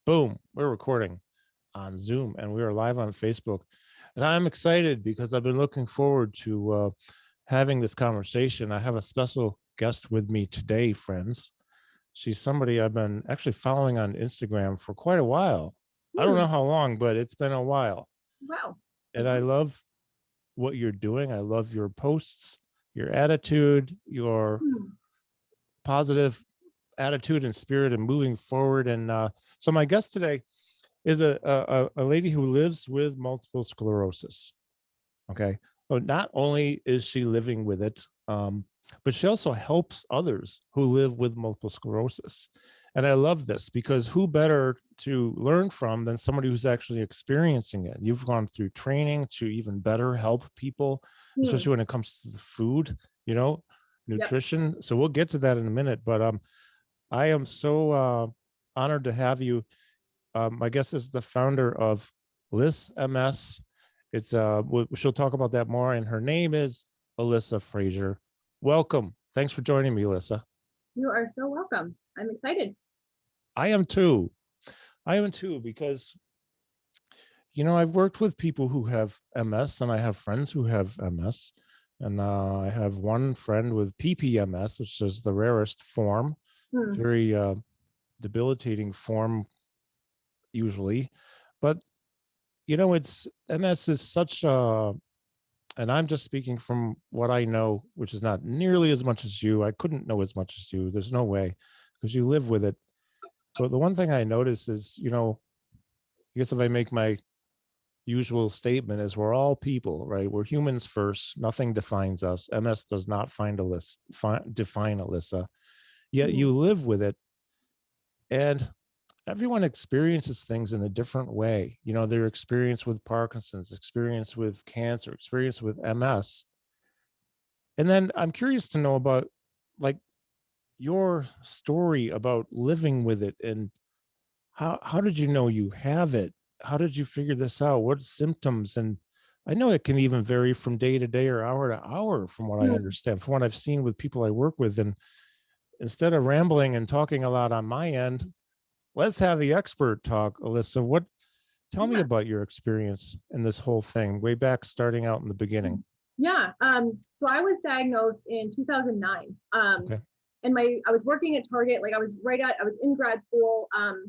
Boom, we're recording on Zoom and we are live on Facebook. And I'm excited because I've been looking forward to having this conversation. I have a special guest with me today, friends. She's somebody I've been actually following on Instagram for quite a while. I don't know how long, but it's been a while. Wow. And I love what you're doing. I love your posts, your attitude, your positive attitude and spirit and moving forward. And so my guest today is a lady who lives with multiple sclerosis. Okay. So not only is she living with it, but she also helps others who live with multiple sclerosis. And I love this because who better to learn from than somebody who's actually experiencing it? You've gone through training to even better help people, especially when it comes to the food, nutrition. Yep. So we'll get to that in a minute, but I am so honored to have you. My guest is the founder of LissMS. It's she'll talk about that more, and her name is Alissa Frazier. Welcome. Thanks for joining me, Alissa. You are so welcome. I'm excited. I am too, because I've worked with people who have MS, and I have friends who have MS, and I have one friend with PPMS, which is the rarest form. Very debilitating form usually, but it's MS is such a, and I'm just speaking from what I know, which is not nearly as much as you. I couldn't know as much as you. There's no way, because you live with it. But the one thing I notice is, I guess if I make my usual statement, is we're all people, right? We're humans first. Nothing defines us. MS does not define Alissa. Yet you live with it, and everyone experiences things in a different way. Their experience with Parkinson's, experience with cancer, experience with MS. And then I'm curious to know about your story about living with it, and how did you know you have it? How did you figure this out? What symptoms? And I know it can even vary from day to day or hour to hour, from what I understand, from what I've seen with people I work with. And instead of rambling and talking a lot on my end, let's have the expert talk. Alissa, tell me about your experience in this whole thing, way back starting out in the beginning. Yeah. So I was diagnosed in 2009. Okay. And I was working at Target. I was in grad school,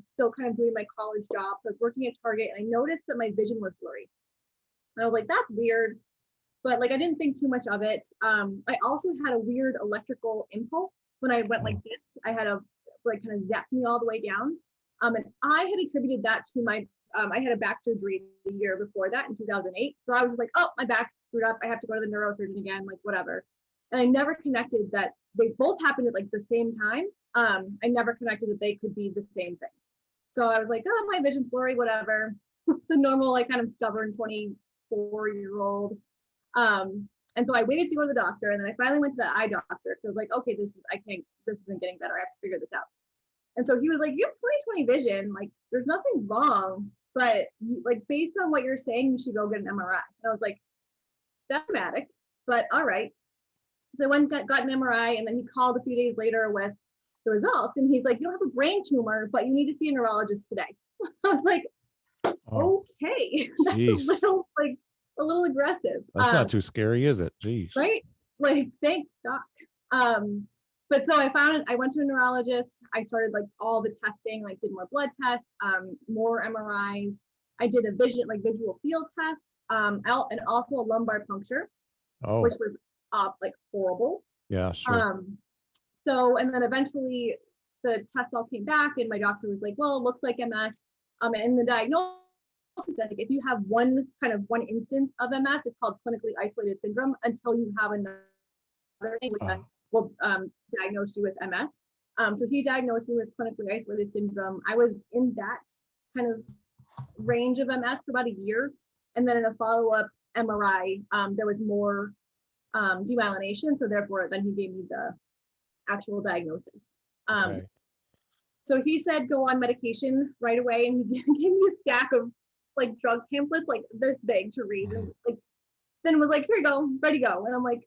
still kind of doing my college job. So I was working at Target, and I noticed that my vision was blurry. And I was like, that's weird. But I didn't think too much of it. I also had a weird electrical impulse when I went like this. I had a kind of zapped me all the way down. And I had attributed that to my, I had a back surgery the year before that in 2008. So I was just like, oh, my back's screwed up. I have to go to the neurosurgeon again, whatever. And I never connected that they both happened at the same time. I never connected that they could be the same thing. So I was like, oh, my vision's blurry, whatever. The normal, kind of stubborn 24-year-old. And so I waited to go to the doctor, and then I finally went to the eye doctor. So I was like, okay, this isn't getting better. I have to figure this out. And so he was like, you have 20/20 vision. There's nothing wrong, but based on what you're saying, you should go get an MRI. And I was like, that's dramatic, but all right. So I went and got an MRI, and then he called a few days later with the results. And he's like, you don't have a brain tumor, but you need to see a neurologist today. I was like, okay. That's a little aggressive. That's not too scary, is it? Jeez. Right? Thanks, doc. But so I went to a neurologist. I started all the testing, did more blood tests, more MRIs. I did a visual field test, and also a lumbar puncture, which was horrible. Yeah, sure. So, and then eventually the tests all came back, and my doctor was like, well, it looks like MS. And the diagnosis says if you have one instance of MS, it's called clinically isolated syndrome until you have another thing, which then will diagnose you with MS. So he diagnosed me with clinically isolated syndrome. I was in that kind of range of MS for about a year. And then in a follow-up MRI, there was more demyelination. So therefore, then he gave me the actual diagnosis. Okay. So he said, go on medication right away. And he gave me a stack of drug pamphlets, this big to read. And then was like, here you go, ready to go. And I'm like,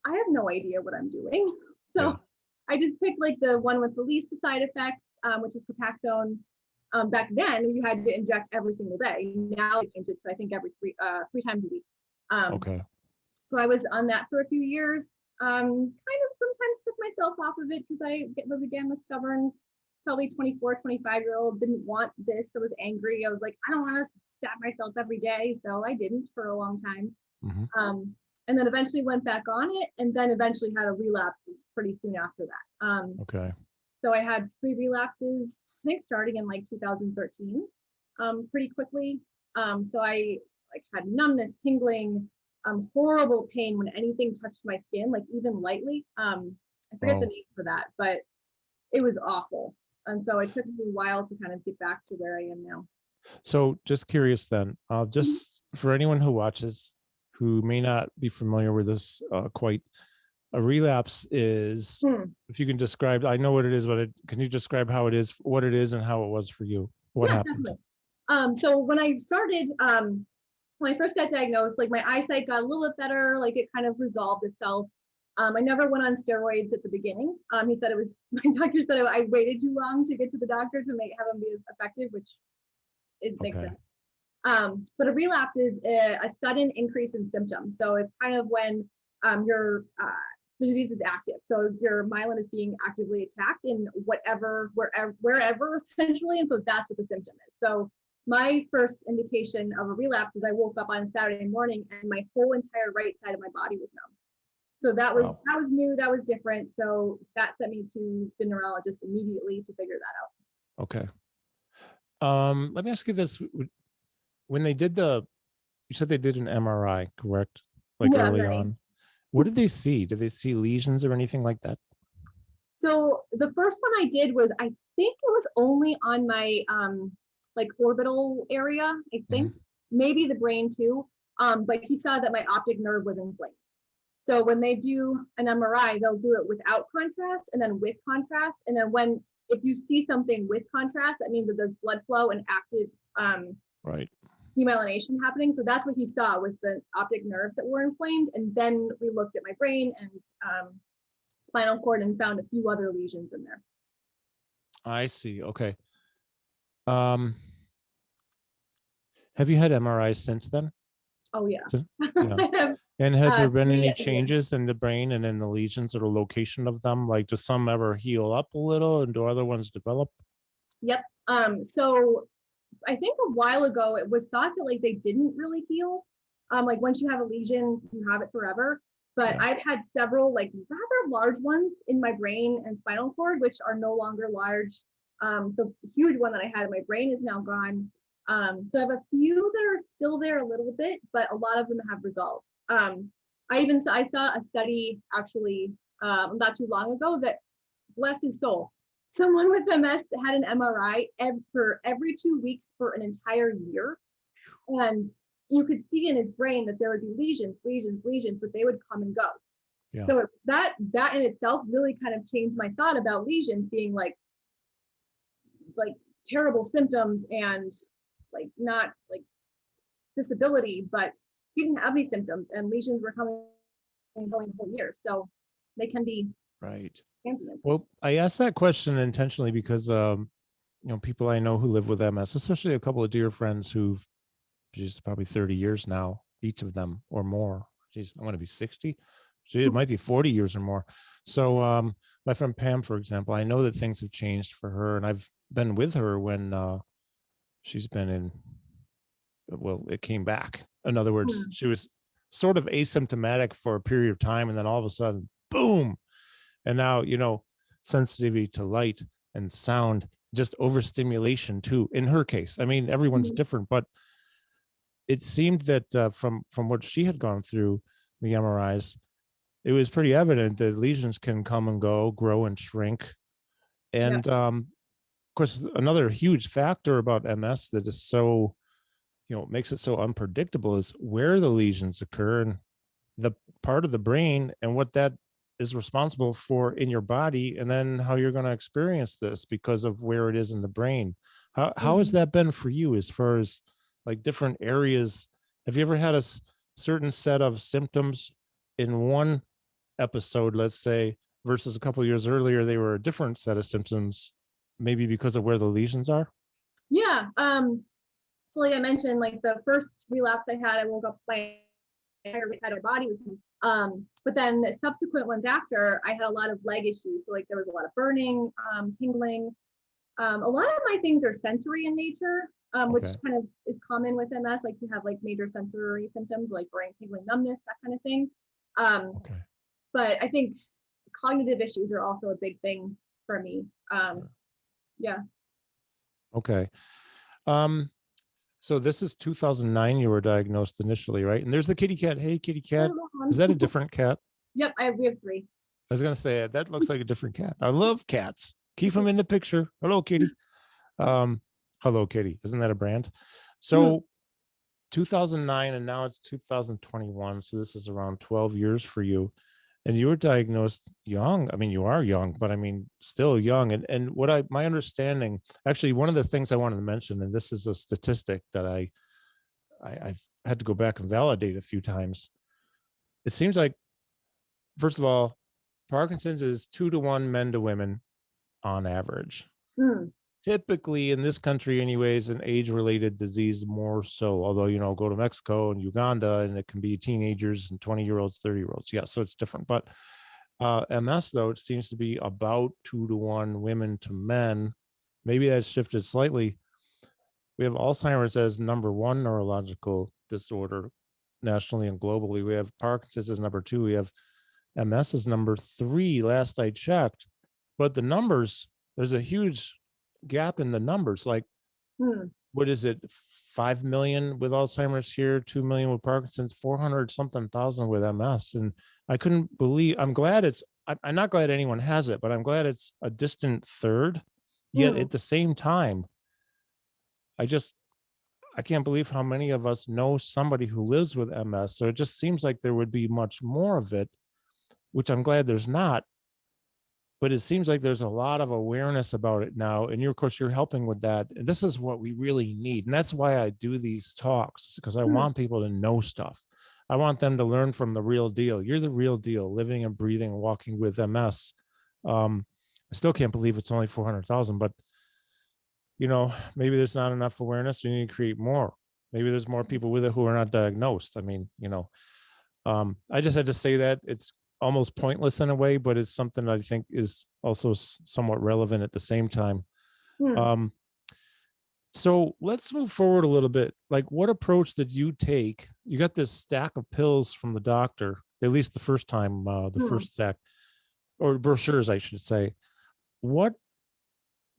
I have no idea what I'm doing. So I just picked the one with the least side effects, which was Copaxone. Back then, you had to inject every single day. Now they changed it to, I think, every three times a week. Okay. So I was on that for a few years. Kind of sometimes took myself off of it because I was, again, a stubborn, probably 24, 25-year-old, didn't want this. I was angry. I was like, I don't want to stab myself every day. So I didn't for a long time. And then eventually went back on it, and then eventually had a relapse pretty soon after that. Okay. So I had 3 relapses, I think starting in like 2013, pretty quickly. So I like had numbness, tingling, horrible pain when anything touched my skin, like even lightly. I forget the name for that, but it was awful. And so it took me a while to kind of get back to where I am now. So just curious then, just for anyone who watches who may not be familiar with this quite, a relapse is, if you can describe, I know what it is, but can you describe how it is, what it is and how it was for you? What happened? Definitely. So when I started, when I first got diagnosed, like my eyesight got a little bit better, like it kind of resolved itself. I never went on steroids at the beginning. He said my doctor said I waited too long to get to the doctor to have them be effective, which makes sense. But a relapse is a sudden increase in symptoms. So it's kind of when your the disease is active. So your myelin is being actively attacked in wherever essentially. And so that's what the symptom is. So my first indication of a relapse was I woke up on Saturday morning and my whole entire right side of my body was numb. So that was new, that was different. So that sent me to the neurologist immediately to figure that out. Okay. Let me ask you this. When they did you said they did an MRI, correct? Like early on. What did they see? Did they see lesions or anything like that? So the first one I did was, I think it was only on my like orbital area, I think, maybe the brain too. But he saw that my optic nerve was inflamed. So when they do an MRI, they'll do it without contrast and then with contrast. And then if you see something with contrast, that means that there's blood flow and active demyelination happening. So that's what he saw, was the optic nerves that were inflamed. And then we looked at my brain and spinal cord and found a few other lesions in there. I see. Okay. Have you had MRIs since then? Oh yeah. And have there been any changes in the brain and in the lesions or the location of them? Like, do some ever heal up a little and do other ones develop? Yep. So I think a while ago it was thought that like they didn't really heal. Like once you have a lesion, you have it forever. But I've had several like rather large ones in my brain and spinal cord, which are no longer large. The huge one that I had in my brain is now gone. So I have a few that are still there a little bit, but a lot of them have resolved. I saw a study actually not too long ago that, bless his soul, someone with MS had an MRI for every 2 weeks for an entire year. And you could see in his brain that there would be lesions, but they would come and go. Yeah. So that in itself really kind of changed my thought about lesions being like terrible symptoms and like not like disability, but he didn't have any symptoms and lesions were coming and going the whole year. So they can be Well, I asked that question intentionally because people I know who live with MS, especially a couple of dear friends who've just probably 30 years now, each of them or more. Geez, I want to be 60. It might be 40 years or more. So my friend Pam, for example, I know that things have changed for her, and I've been with her when she's been in, well, it came back. In other words, she was sort of asymptomatic for a period of time, and then all of a sudden, boom. And now, sensitivity to light and sound, just overstimulation too, in her case. I mean, everyone's different, but it seemed that from what she had gone through, the MRIs, it was pretty evident that lesions can come and go, grow and shrink. And of course, another huge factor about MS that is so, makes it so unpredictable is where the lesions occur and the part of the brain and what that is responsible for in your body, and then how you're going to experience this because of where it is in the brain. How has that been for you as far as like different areas? Have you ever had a certain set of symptoms in one episode, let's say, versus a couple of years earlier, they were a different set of symptoms, maybe because of where the lesions are? Yeah. So like I mentioned, like the first relapse I had, I woke up, my entire body was, but then the subsequent ones after, I had a lot of leg issues. So like there was a lot of burning, tingling. A lot of my things are sensory in nature, which Okay. kind of is common with MS, like to have like major sensory symptoms like brain tingling, numbness, that kind of thing. Okay. But I think cognitive issues are also a big thing for me. Yeah. Okay. Um, so this is 2009 you were diagnosed initially, right? And there's the kitty cat. Hey, kitty cat. Is that a different cat? Yep, we have three. I was gonna say that looks like a different cat. I love cats. Keep them in the picture. Hello, kitty. Um, Hello, kitty. Isn't that a brand? So 2009 and now it's 2021. So this is around 12 years for you. And you were diagnosed young. I mean, you are young, but I mean, still young. And my understanding, actually, one of the things I wanted to mention, and this is a statistic that I've had to go back and validate a few times. It seems like, first of all, Parkinson's is 2-to-1 men to women on average. Typically in this country anyways, an age-related disease more so, although, go to Mexico and Uganda and it can be teenagers and 20-year-olds, 30-year-olds. Yeah, so it's different. But MS, though, it seems to be about 2-to-1 women to men. Maybe that's shifted slightly. We have Alzheimer's as number one neurological disorder nationally and globally. We have Parkinson's as number two. We have MS as number three, last I checked. But the numbers, there's a huge gap in the numbers. Like, what is it? 5 million with Alzheimer's here, 2 million with Parkinson's, 400 something thousand with MS. And I couldn't believe, I'm not glad anyone has it, but I'm glad it's a distant third. Yet at the same time, I can't believe how many of us know somebody who lives with MS. So it just seems like there would be much more of it, which I'm glad there's not. But it seems like there's a lot of awareness about it now. And of course, you're helping with that. And this is what we really need. And that's why I do these talks, because I want people to know stuff. I want them to learn from the real deal. You're the real deal, living and breathing, walking with MS. I still can't believe it's only 400,000, but maybe there's not enough awareness. We need to create more. Maybe there's more people with it who are not diagnosed. I mean, I just had to say that. It's almost pointless in a way, but it's something that I think is also somewhat relevant at the same time. So let's move forward a little bit. Like, what approach did you take? You got this stack of pills from the doctor, at least the first time, the first stack, or brochures, I should say. What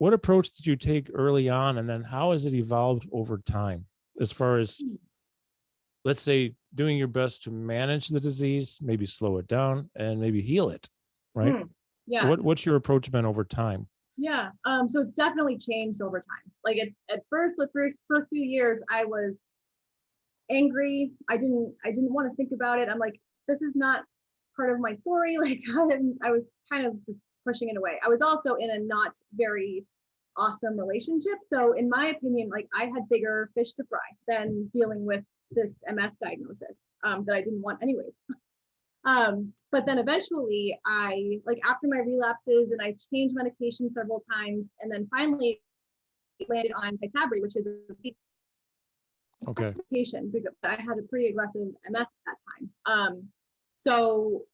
approach did you take early on, and then how has it evolved over time as far as, let's say, doing your best to manage the disease, maybe slow it down, and maybe heal it, right? Yeah. What's your approach been over time? Yeah. So it's definitely changed over time. Like at first, the first few years, I was angry. I didn't want to think about it. I'm like, this is not part of my story. Like I was kind of just pushing it away. I was also in a not very awesome relationship. So in my opinion, like I had bigger fish to fry than dealing with this MS diagnosis that I didn't want anyways. But then eventually after my relapses and I changed medication several times, and then finally landed on Tysabri, which is a medication because I had a pretty aggressive MS at that time. So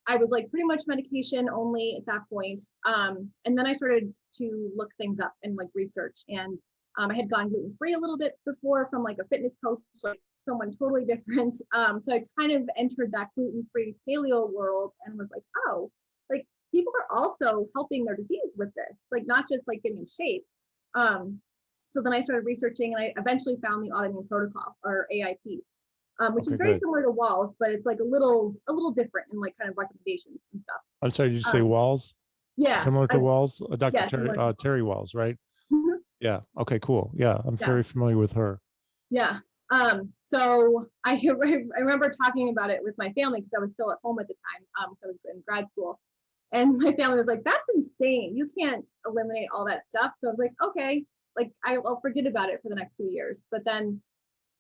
I was like pretty much medication only at that point. And then I started to look things up and like research, and I had gone gluten-free a little bit before from like a fitness coach, like someone totally different. So I kind of entered that gluten-free paleo world and was like, oh, like people are also helping their disease with this, like not just like getting in shape. So then I started researching, and I eventually found the autoimmune protocol, or AIP, which is very similar to Walls, but it's like a little different in like kind of recommendations and stuff. I'm sorry, did you say Walls? Yeah. Similar to Walls? Dr. Yeah, Terry Walls, right? Yeah. Okay, cool. Yeah, I'm very familiar with her. Yeah. So I remember talking about it with my family because I was still at home at the time. So I was in grad school, and my family was like, "That's insane. You can't eliminate all that stuff." So I was like, "Okay, like I'll forget about it for the next few years." But then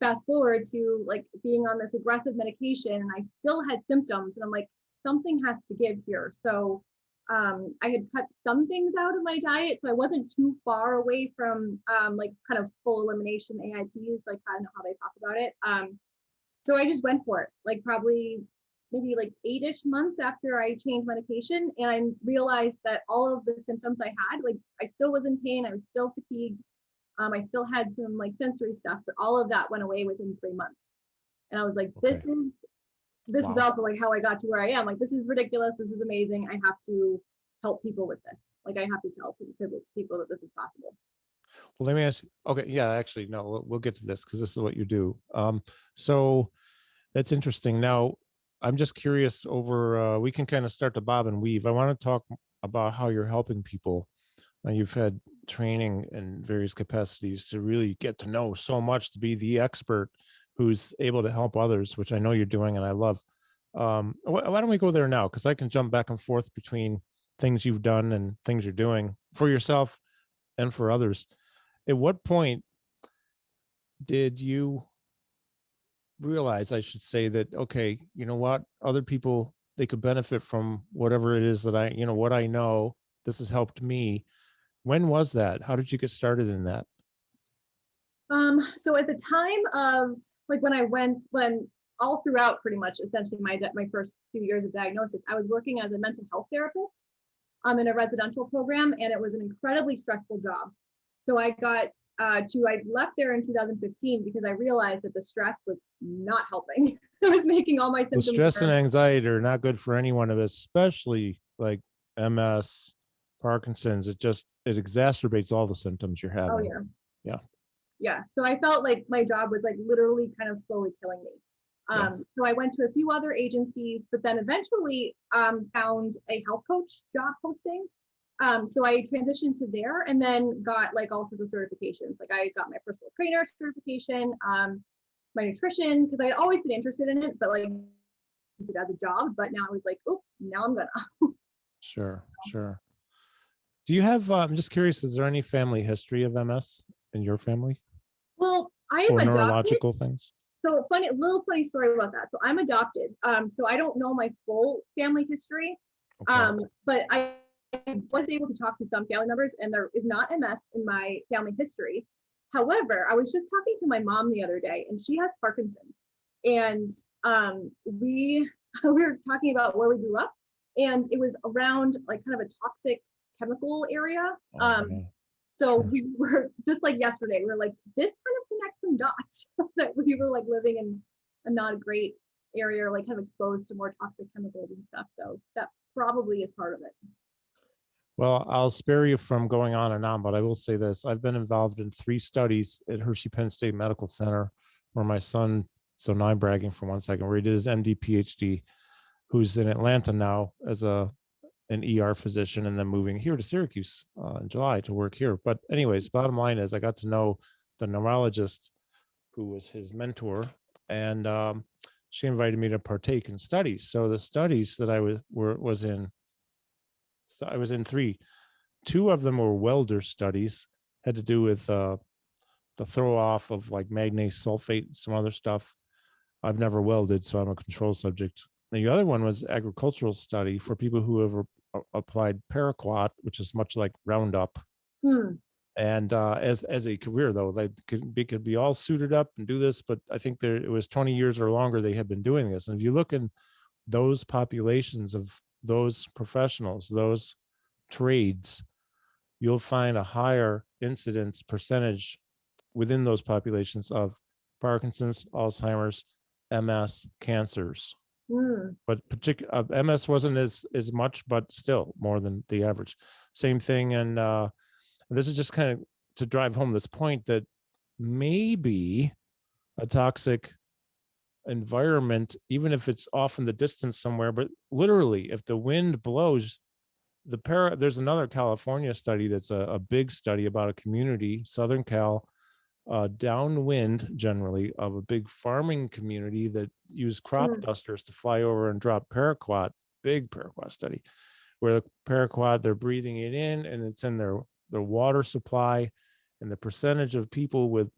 fast forward to like being on this aggressive medication, and I still had symptoms, and I'm like, something has to give here. So I had cut some things out of my diet, so I wasn't too far away from like kind of full elimination AIPs, like kind of how they talk about it. So I just went for it, like probably maybe like 8-ish months after I changed medication, and I realized that all of the symptoms I had, like I still was in pain, I was still fatigued, I still had some like sensory stuff, but all of that went away within 3 months. And I was like, this is also like how I got to where I am. Like, this is ridiculous. This is amazing. I have to help people with this. Like, I have to tell people that this is possible. Well, let me ask you. Okay, yeah, actually, no, we'll get to this because this is what you do. So that's interesting. Now, I'm just curious over, we can kind of start to bob and weave. I want to talk about how you're helping people. Now, you've had training in various capacities to really get to know so much, to be the expert who's able to help others, which I know you're doing and I love. Why don't we go there now? Because I can jump back and forth between things you've done and things you're doing for yourself and for others. At what point did you realize, I should say, that, okay, you know what, other people, they could benefit from whatever it is that what I know, this has helped me. When was that? How did you get started in that? So at the time of like when all throughout pretty much essentially my first few years of diagnosis, I was working as a mental health therapist in a residential program, and it was an incredibly stressful job. So I left there in 2015 because I realized that the stress was not helping. It was making all my symptoms. Well, stress and anxiety are not good for anyone, especially like MS, Parkinson's. It exacerbates all the symptoms you're having. Oh yeah. Yeah. Yeah. So I felt like my job was like literally kind of slowly killing me. So I went to a few other agencies, but then eventually found a health coach job posting. So I transitioned to there and then got like all sorts of certifications. Like I got my personal trainer certification, my nutrition, because I had always been interested in it, but like it as a job. But now I was like, oh, now I'm gonna. Sure. Do you have, I'm just curious, is there any family history of MS in your family? Well, I am adopted. Neurological things? So little funny story about that. So I'm adopted. So I don't know my full family history. Okay. But I was able to talk to some family members, and there is not MS in my family history. However, I was just talking to my mom the other day, and she has Parkinson's. And we were talking about where we grew up, and it was around like kind of a toxic chemical area. So we were just like yesterday, we were like, this kind of connects some dots that we were like living in a not great area, or like kind of exposed to more toxic chemicals and stuff. So that probably is part of it. Well, I'll spare you from going on and on, but I will say this. I've been involved in 3 studies at Hershey Penn State Medical Center where my son, so now I'm bragging for 1 second, where he did his MD PhD, who's in Atlanta now as an ER physician, and then moving here to Syracuse in July to work here. But anyways, bottom line is I got to know the neurologist who was his mentor, and she invited me to partake in studies. So the studies that I was in, so I was in 3. 2 of them were welder studies, had to do with the throw off of like manganese sulfate and some other stuff. I've never welded, so I'm a control subject. The other one was agricultural study for people who have applied paraquat, which is much like Roundup. And as a career, though, they could be all suited up and do this, but I think it was 20 years or longer they had been doing this. And if you look in those populations of those professionals, those trades, you'll find a higher incidence percentage within those populations of Parkinson's, Alzheimer's, MS, cancers. But MS wasn't as much, but still more than the average. Same thing. And this is just kind of to drive home this point that maybe a toxic environment, even if it's off in the distance somewhere, but literally if the wind blows, there's another California study that's a big study about a community, Southern Cal, downwind generally of a big farming community that use crop dusters to fly over and drop paraquat, big paraquat study, where the paraquat, they're breathing it in and it's in their water supply, and the percentage of people with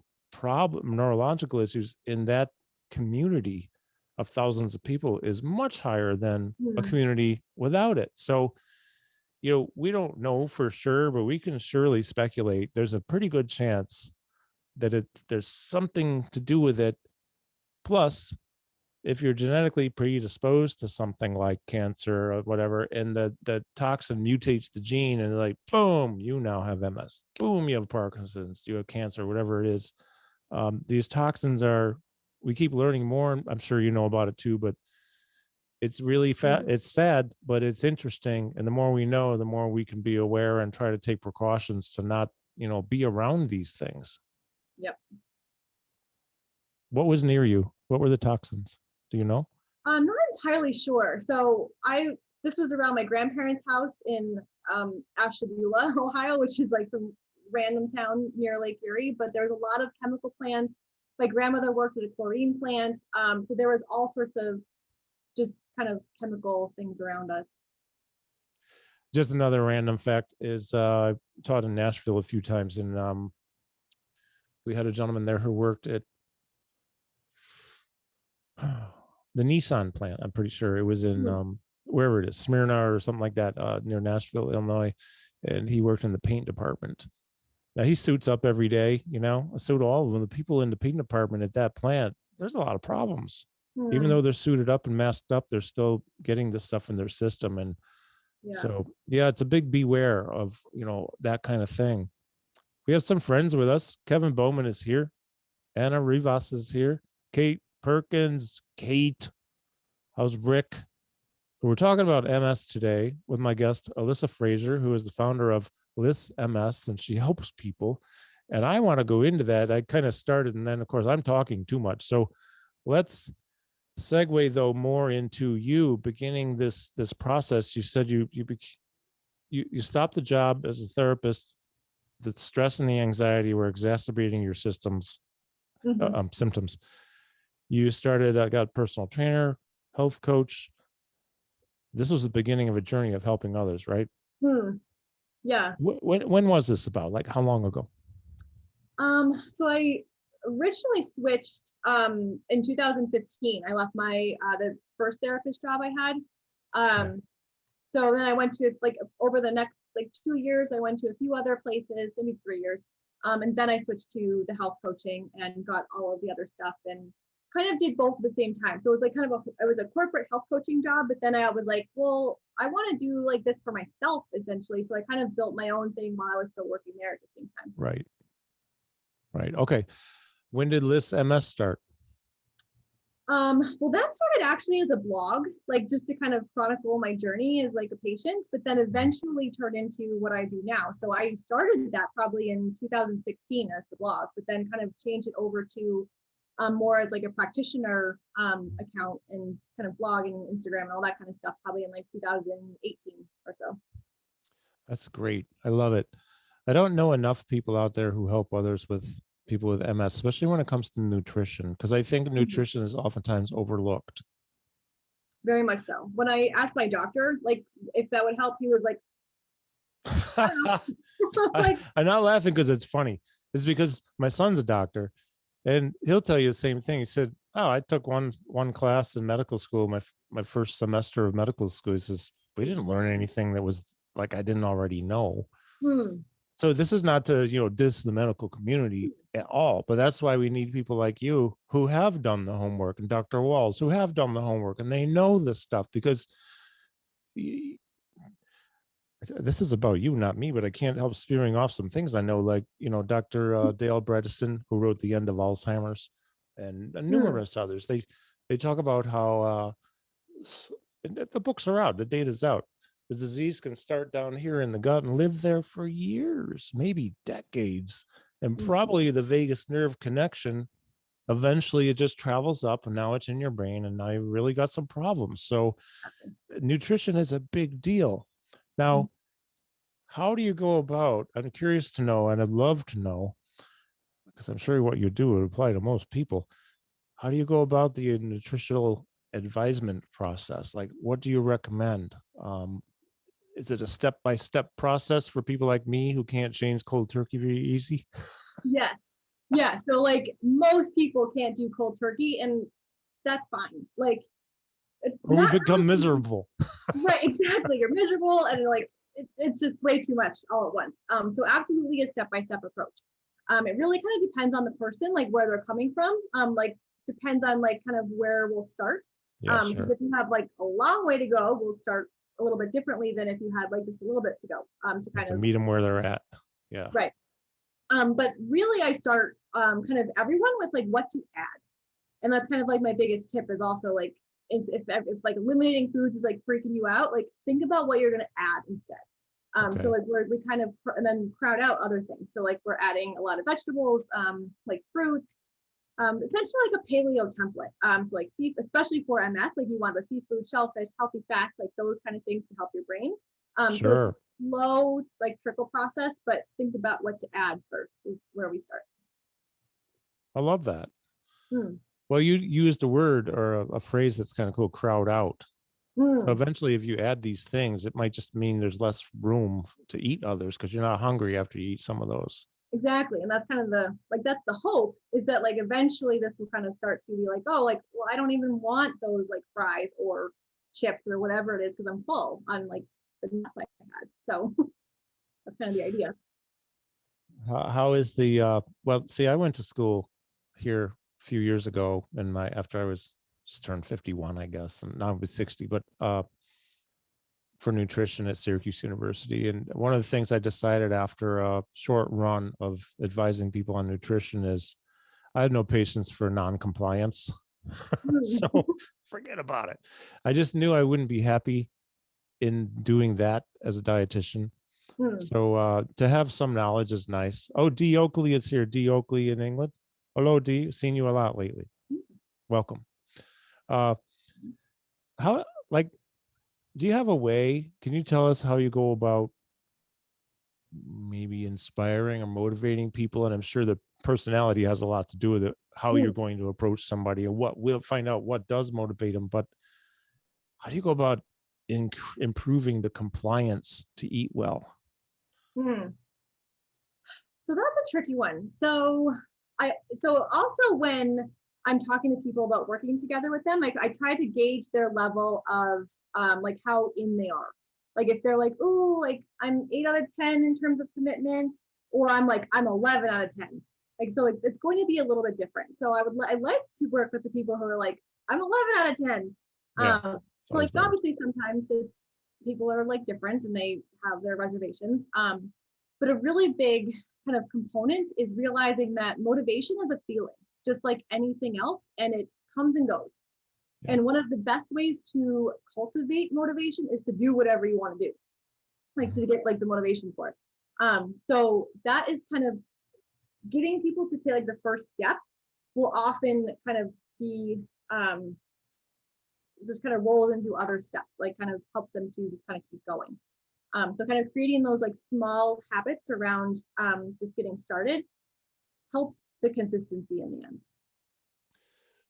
neurological issues in that community of thousands of people is much higher than a community without it. So we don't know for sure, but we can surely speculate. There's a pretty good chance that there's something to do with it. Plus, if you're genetically predisposed to something like cancer or whatever, and the toxin mutates the gene, and like, boom, you now have MS. Boom, you have Parkinson's, you have cancer, whatever it is. These toxins we keep learning more, and I'm sure you know about it too, but it's really it's sad, but it's interesting. And the more we know, the more we can be aware and try to take precautions to not, be around these things. Yep. What was near you? What were the toxins? Do you know? I'm not entirely sure. So this was around my grandparents' house in Ashtabula, Ohio, which is like some random town near Lake Erie, but there's a lot of chemical plants. My grandmother worked at a chlorine plant. So there was all sorts of just kind of chemical things around us. Just another random fact is I taught in Nashville a few times, and we had a gentleman there who worked at the Nissan plant. I'm pretty sure it was in wherever it is, Smyrna or something like that, near Nashville, Illinois. And he worked in the paint department. Now he suits up every day, so do all of them. The people in the paint department at that plant, there's a lot of problems. Even though they're suited up and masked up, they're still getting this stuff in their system. And so, it's a big beware of, that kind of thing. We have some friends with us. Kevin Bowman is here. Anna Rivas is here. Kate Perkins, Kate. How's Rick? We're talking about MS today with my guest, Alissa Frazier, who is the founder of LissMS, and she helps people. And I want to go into that. I kind of started, and then, of course, I'm talking too much. So let's segue, though, more into you beginning this process. You said you stopped the job as a therapist. The stress and the anxiety were exacerbating your symptoms. You started, got a personal trainer, health coach. This was the beginning of a journey of helping others, right? Yeah. When was this about? Like, how long ago? So I originally switched in 2015. I left my the first therapist job I had. So then I went to, like, over the next 2 years, I went to a few other places, maybe 3 years. And then I switched to the health coaching and got all of the other stuff, and kind of did both at the same time. So it was like it was a corporate health coaching job, but then I was like, well, I want to do like this for myself, essentially. So I kind of built my own thing while I was still working there at the same time. Right. Okay. When did LissMS start? Well, that started actually as a blog, like just to kind of chronicle my journey as like a patient, but then eventually turned into what I do now. So I started that probably in 2016 as the blog, but then kind of changed it over to more as like a practitioner account, and kind of blog and Instagram and all that kind of stuff, probably in like 2018 or so. That's great. I love it. I don't know enough people out there who help others with people with MS, especially when it comes to nutrition, because I think nutrition is oftentimes overlooked. Very much so. When I asked my doctor, like, if that would help, he was like, I'm not laughing because it's funny. It's because my son's a doctor, and he'll tell you the same thing. He said, "Oh, I took one class in medical school, my first semester of medical school." He says, "We didn't learn anything that was like I didn't already know." So this is not to, diss the medical community at all, but that's why we need people like you who have done the homework, and Dr. Walls who have done the homework, and they know this stuff, because this is about you, not me, but I can't help spewing off some things I know, like, Dr. Dale Bredesen, who wrote The End of Alzheimer's, and numerous others. They talk about how the books are out, the data's out. The disease can start down here in the gut and live there for years, maybe decades. And probably the vagus nerve connection, eventually it just travels up, and now it's in your brain, and now you've really got some problems. So nutrition is a big deal. Now, how do you go about, I'm curious to know, and I'd love to know, because I'm sure what you do would apply to most people. How do you go about the nutritional advisement process? Like, what do you recommend? Is it a step-by-step process for people like me who can't change cold turkey very easy? Yes. Yeah. So like most people can't do cold turkey, and that's fine. Like, Or we become miserable. Right. Exactly. You're miserable, and like it's just way too much all at once. So absolutely a step-by-step approach. It really kind of depends on the person, like where they're coming from. Like depends on like kind of where we'll start. Yeah, sure. If you have like a long way to go, we'll start a little bit differently than if you had like just a little bit to go. To kind of meet them where they're at. Yeah. Right. But really I start kind of everyone with like what to add. And that's kind of like my biggest tip is also like, if like eliminating foods is like freaking you out, like think about what you're going to add instead. Okay. So like we kind of, and then crowd out other things. So like we're adding a lot of vegetables, like fruits, essentially like a paleo template. So like especially for MS, like you want the seafood, shellfish, healthy fats, like those kind of things to help your brain. Sure. So slow like trickle process, but think about what to add first is where we start. I love that. Well, you used a word or a phrase that's kind of cool, crowd out. So eventually, if you add these things, it might just mean there's less room to eat others because you're not hungry after you eat some of those. Exactly. And that's kind of that's the hope, is that like eventually this will kind of start to be like, oh, like, well, I don't even want those like fries or chips or whatever it is because I'm full on like the nuts I had. So that's kind of the idea. How is the, well, see, I went to school here a few years ago and after I was just turned 51, I guess, and now I was 60, but for nutrition at Syracuse University. And one of the things I decided after a short run of advising people on nutrition is I had no patience for non-compliance. So forget about it. I just knew I wouldn't be happy in doing that as a dietitian. So to have some knowledge is nice. Oh, Dee Oakley is here. Dee Oakley in England. Hello, Dee. Seen you a lot lately. Welcome. How, like, do you have a way? Can you tell us how you go about maybe inspiring or motivating people? And I'm sure the personality has a lot to do with it, how you're going to approach somebody and what we'll find out what does motivate them. But how do you go about improving the compliance to eat well? So that's a tricky one. So also when I'm talking to people about working together with them, like I try to gauge their level of like how in they are. Like if they're like, oh, like I'm 8 out of 10 in terms of commitment, or I'm 11 out of 10. Like, so like it's going to be a little bit different. So I like to work with the people who are like, I'm 11 out of 10. Yeah, so like better. Obviously sometimes people are like different and they have their reservations. But a really big kind of component is realizing that motivation is a feeling, just like anything else, and it comes and goes. Yeah. And one of the best ways to cultivate motivation is to do whatever you want to do, like to get like the motivation for it. So that is kind of getting people to take like the first step will often kind of be just kind of rolls into other steps, like kind of helps them to just kind of keep going. So kind of creating those like small habits around just getting started helps the consistency in the end.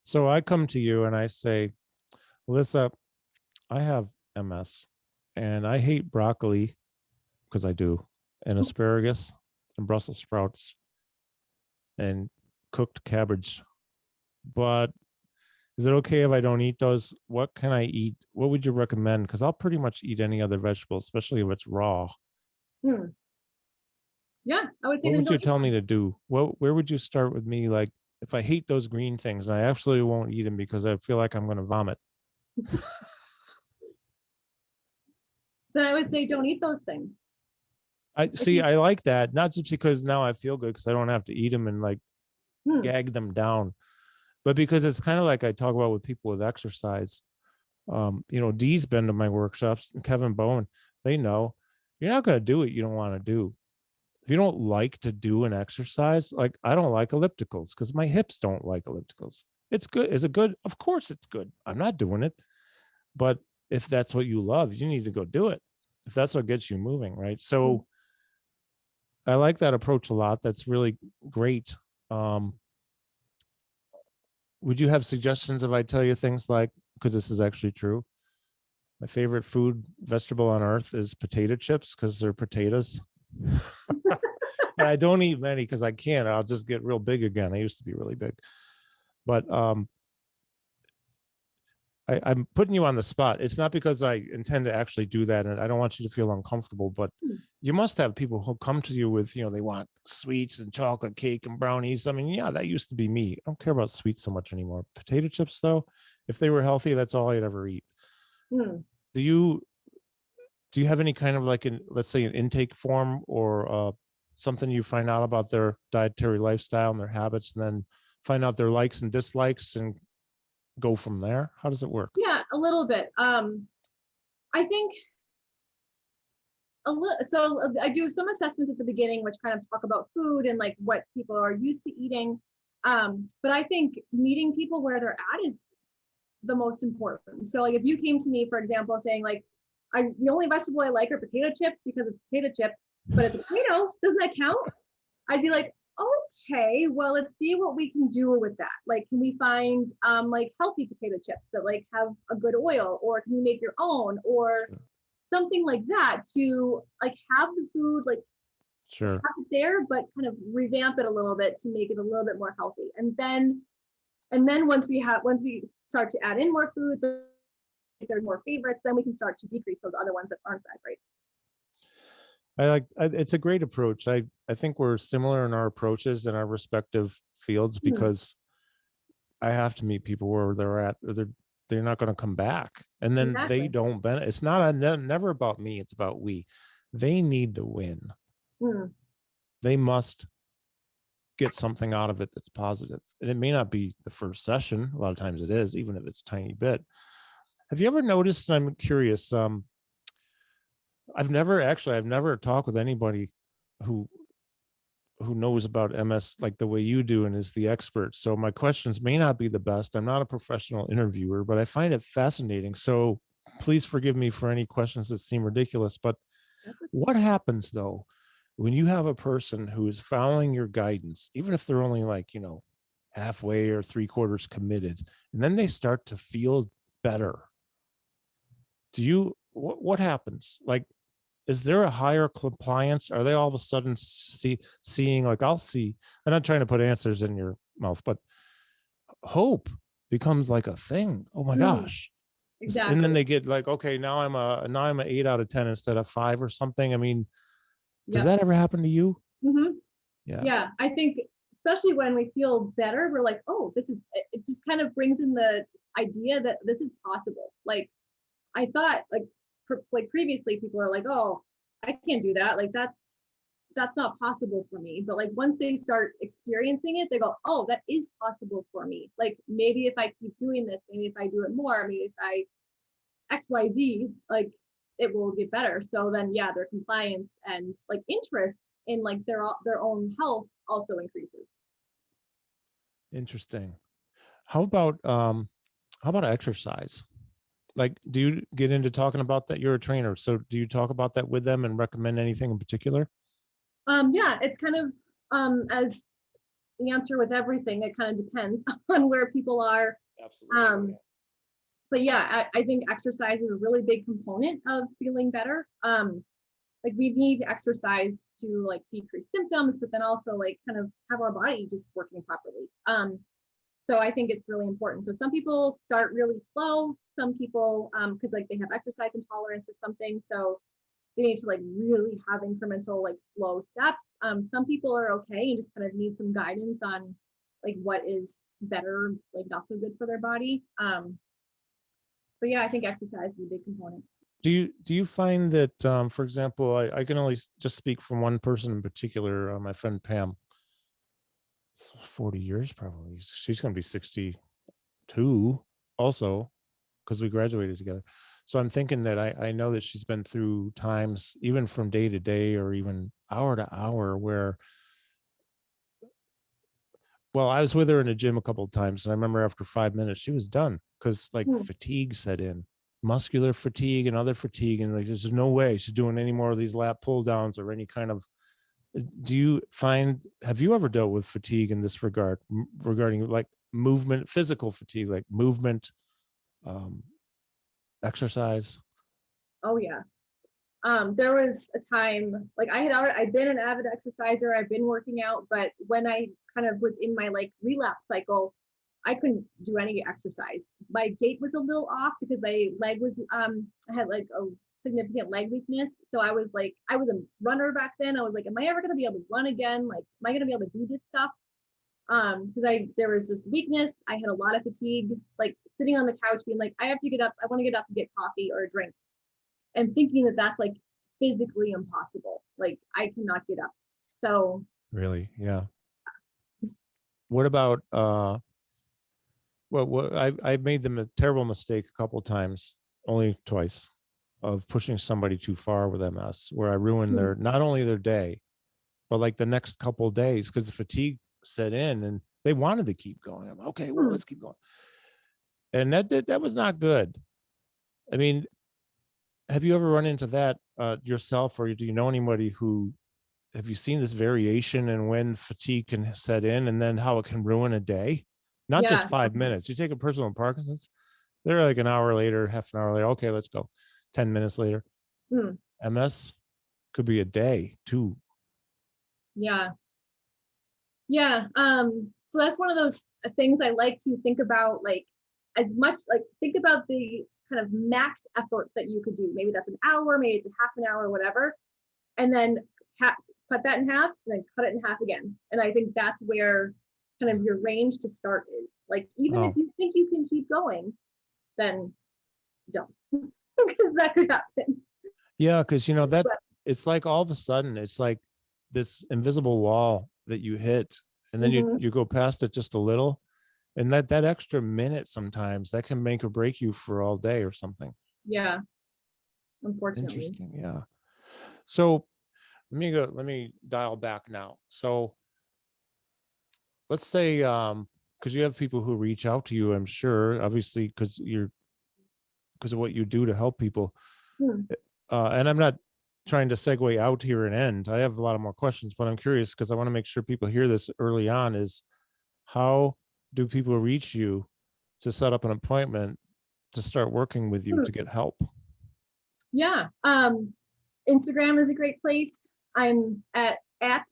So I come to you and I say, Alissa, I have MS and I hate broccoli because I do, and asparagus and Brussels sprouts and cooked cabbage. But is it okay if I don't eat those? What can I eat? What would you recommend? Because I'll pretty much eat any other vegetable, especially if it's raw. Yeah, I would say. What would you tell me to do? Where would you start with me? Like, if I hate those green things, I absolutely won't eat them because I feel like I'm going to vomit. Then I would say don't eat those things. I like that, not just because now I feel good because I don't have to eat them and like gag them down, but because it's kind of like I talk about with people with exercise. Dee's been to my workshops, and Kevin Bowen, they know you're not going to do what you don't want to do. If you don't like to do an exercise, like I don't like ellipticals because my hips don't like ellipticals. It's good. Is it good? Of course it's good. I'm not doing it. But if that's what you love, you need to go do it. If that's what gets you moving, right? So I like that approach a lot. That's really great. Would you have suggestions if I tell you things like, because this is actually true, my favorite vegetable on earth is potato chips because they're potatoes. And I don't eat many because I can't. I'll just get real big again. I used to be really big. But I'm putting you on the spot. It's not because I intend to actually do that, and I don't want you to feel uncomfortable, but you must have people who come to you with, they want sweets and chocolate cake and brownies. I mean, yeah, that used to be me. I don't care about sweets so much anymore. Potato chips, though, if they were healthy, that's all I'd ever eat. Mm. Do you have any kind of like let's say an intake form or something you find out about their dietary lifestyle and their habits, and then find out their likes and dislikes and go from there? How does it work? Yeah, a little bit. I think so I do some assessments at the beginning, which kind of talk about food and like what people are used to eating. But I think meeting people where they're at is the most important. So like if you came to me, for example, saying like, the only vegetable I like are potato chips because it's a potato chip, but it's a potato, doesn't that count? I'd be like, okay, well, let's see what we can do with that. Like, can we find like healthy potato chips that like have a good oil, or can you make your own, or something like that to like have the food like Sure. have it there, but kind of revamp it a little bit to make it a little bit more healthy. And then once we start to add in more foods, if there's more favorites, then we can start to decrease those other ones that aren't that great. It's a great approach. I think we're similar in our approaches in our respective fields, because I have to meet people where they're at. They're not going to come back, and then they don't benefit. It's not never about me. It's about we. They need to win. They must get something out of it that's positive, and it may not be the first session. A lot of times it is, even if it's a tiny bit. Have you ever noticed? And I'm curious. I've never talked with anybody who knows about MS like the way you do and is the expert. So my questions may not be the best. I'm not a professional interviewer, but I find it fascinating. So please forgive me for any questions that seem ridiculous. But what happens though when you have a person who is following your guidance, even if they're only like, halfway or 3/4 committed, and then they start to feel better? What happens? Like, is there a higher compliance? Are they all of a sudden seeing like, I'm not trying to put answers in your mouth, but hope becomes like a thing. Oh my gosh. Exactly. And then they get like, okay, now I'm a 8 out of 10 instead of 5 or something. I mean, does that ever happen to you? Yeah. I think especially when we feel better, we're like, oh, it just kind of brings in the idea that this is possible. Like I thought like previously people are like, oh, I can't do that. Like that's not possible for me. But like once they start experiencing it, they go, oh, that is possible for me. Like maybe if I keep doing this, maybe if I do it more, maybe if I XYZ, like it will get better. So then their compliance and like interest in like their own health also increases. Interesting. How about exercise? Like, do you get into talking about that? You're a trainer, so do you talk about that with them and recommend anything in particular? Yeah, it's kind of as the answer with everything, it kind of depends on where people are. Absolutely. But yeah, I think exercise is a really big component of feeling better. Like we need exercise to like decrease symptoms, but then also like kind of have our body just working properly. So I think it's really important. So some people start really slow. Some people, because like they have exercise intolerance or something, so they need to like really have incremental, like slow steps. Some people are okay and just kind of need some guidance on like what is better, like not so good for their body. But yeah, I think exercise is a big component. Do you find that, for example, I can only just speak from one person in particular, my friend Pam. 40 years probably. She's going to be 62 also, because we graduated together. So I'm thinking that I know that she's been through times, even from day to day or even hour to hour, where, well, I was with her in a gym a couple of times, and I remember after 5 minutes she was done because like fatigue set in, muscular fatigue and other fatigue, and like there's no way she's doing any more of these lat pull downs or any kind of. Have you ever dealt with fatigue in this regard, regarding like movement, physical fatigue, like movement, exercise? Oh yeah. There was a time like I'd been an avid exerciser, I've been working out, but when I kind of was in my like relapse cycle, I couldn't do any exercise. My gait was a little off because my leg was, I had like a significant leg weakness. So I was a runner back then. I was like, am I ever going to be able to run again? Like, am I going to be able to do this stuff? Because there was this weakness. I had a lot of fatigue, like sitting on the couch being like, I have to get up. I want to get up and get coffee or a drink, and thinking that that's like physically impossible. Like, I cannot get up. So really, yeah. What about I made the terrible mistake a couple times, only twice, of pushing somebody too far with MS, where I ruined their, not only their day, but like the next couple of days, because the fatigue set in and they wanted to keep going. I'm okay, well, let's keep going. And that was not good. I mean, have you ever run into that yourself, or do you know anybody who, have you seen this variation in when fatigue can set in and then how it can ruin a day? Not just 5 minutes. You take a person with Parkinson's, they're like an hour later, half an hour later, okay, let's go. 10 minutes later. MS could be a day too. Yeah. So that's one of those things I like to think about, like, as much, like, think about the kind of max effort that you could do. Maybe that's an hour, maybe it's a half an hour, whatever, and then cut that in half and then cut it in half again. And I think that's where kind of your range to start is. Like, even if you think you can keep going, then don't, because that could happen. Yeah, because that it's like all of a sudden it's like this invisible wall that you hit, and then you go past it just a little, and that extra minute sometimes that can make or break you for all day or something. Yeah, unfortunately. Interesting. Yeah. So let me dial back now. So let's say because you have people who reach out to you, I'm sure, obviously, because of what you do to help people. And I'm not trying to segue out here and end. I have a lot of more questions, but I'm curious because I want to make sure people hear this early on, is how do people reach you to set up an appointment to start working with you to get help? Yeah. Instagram is a great place. I'm at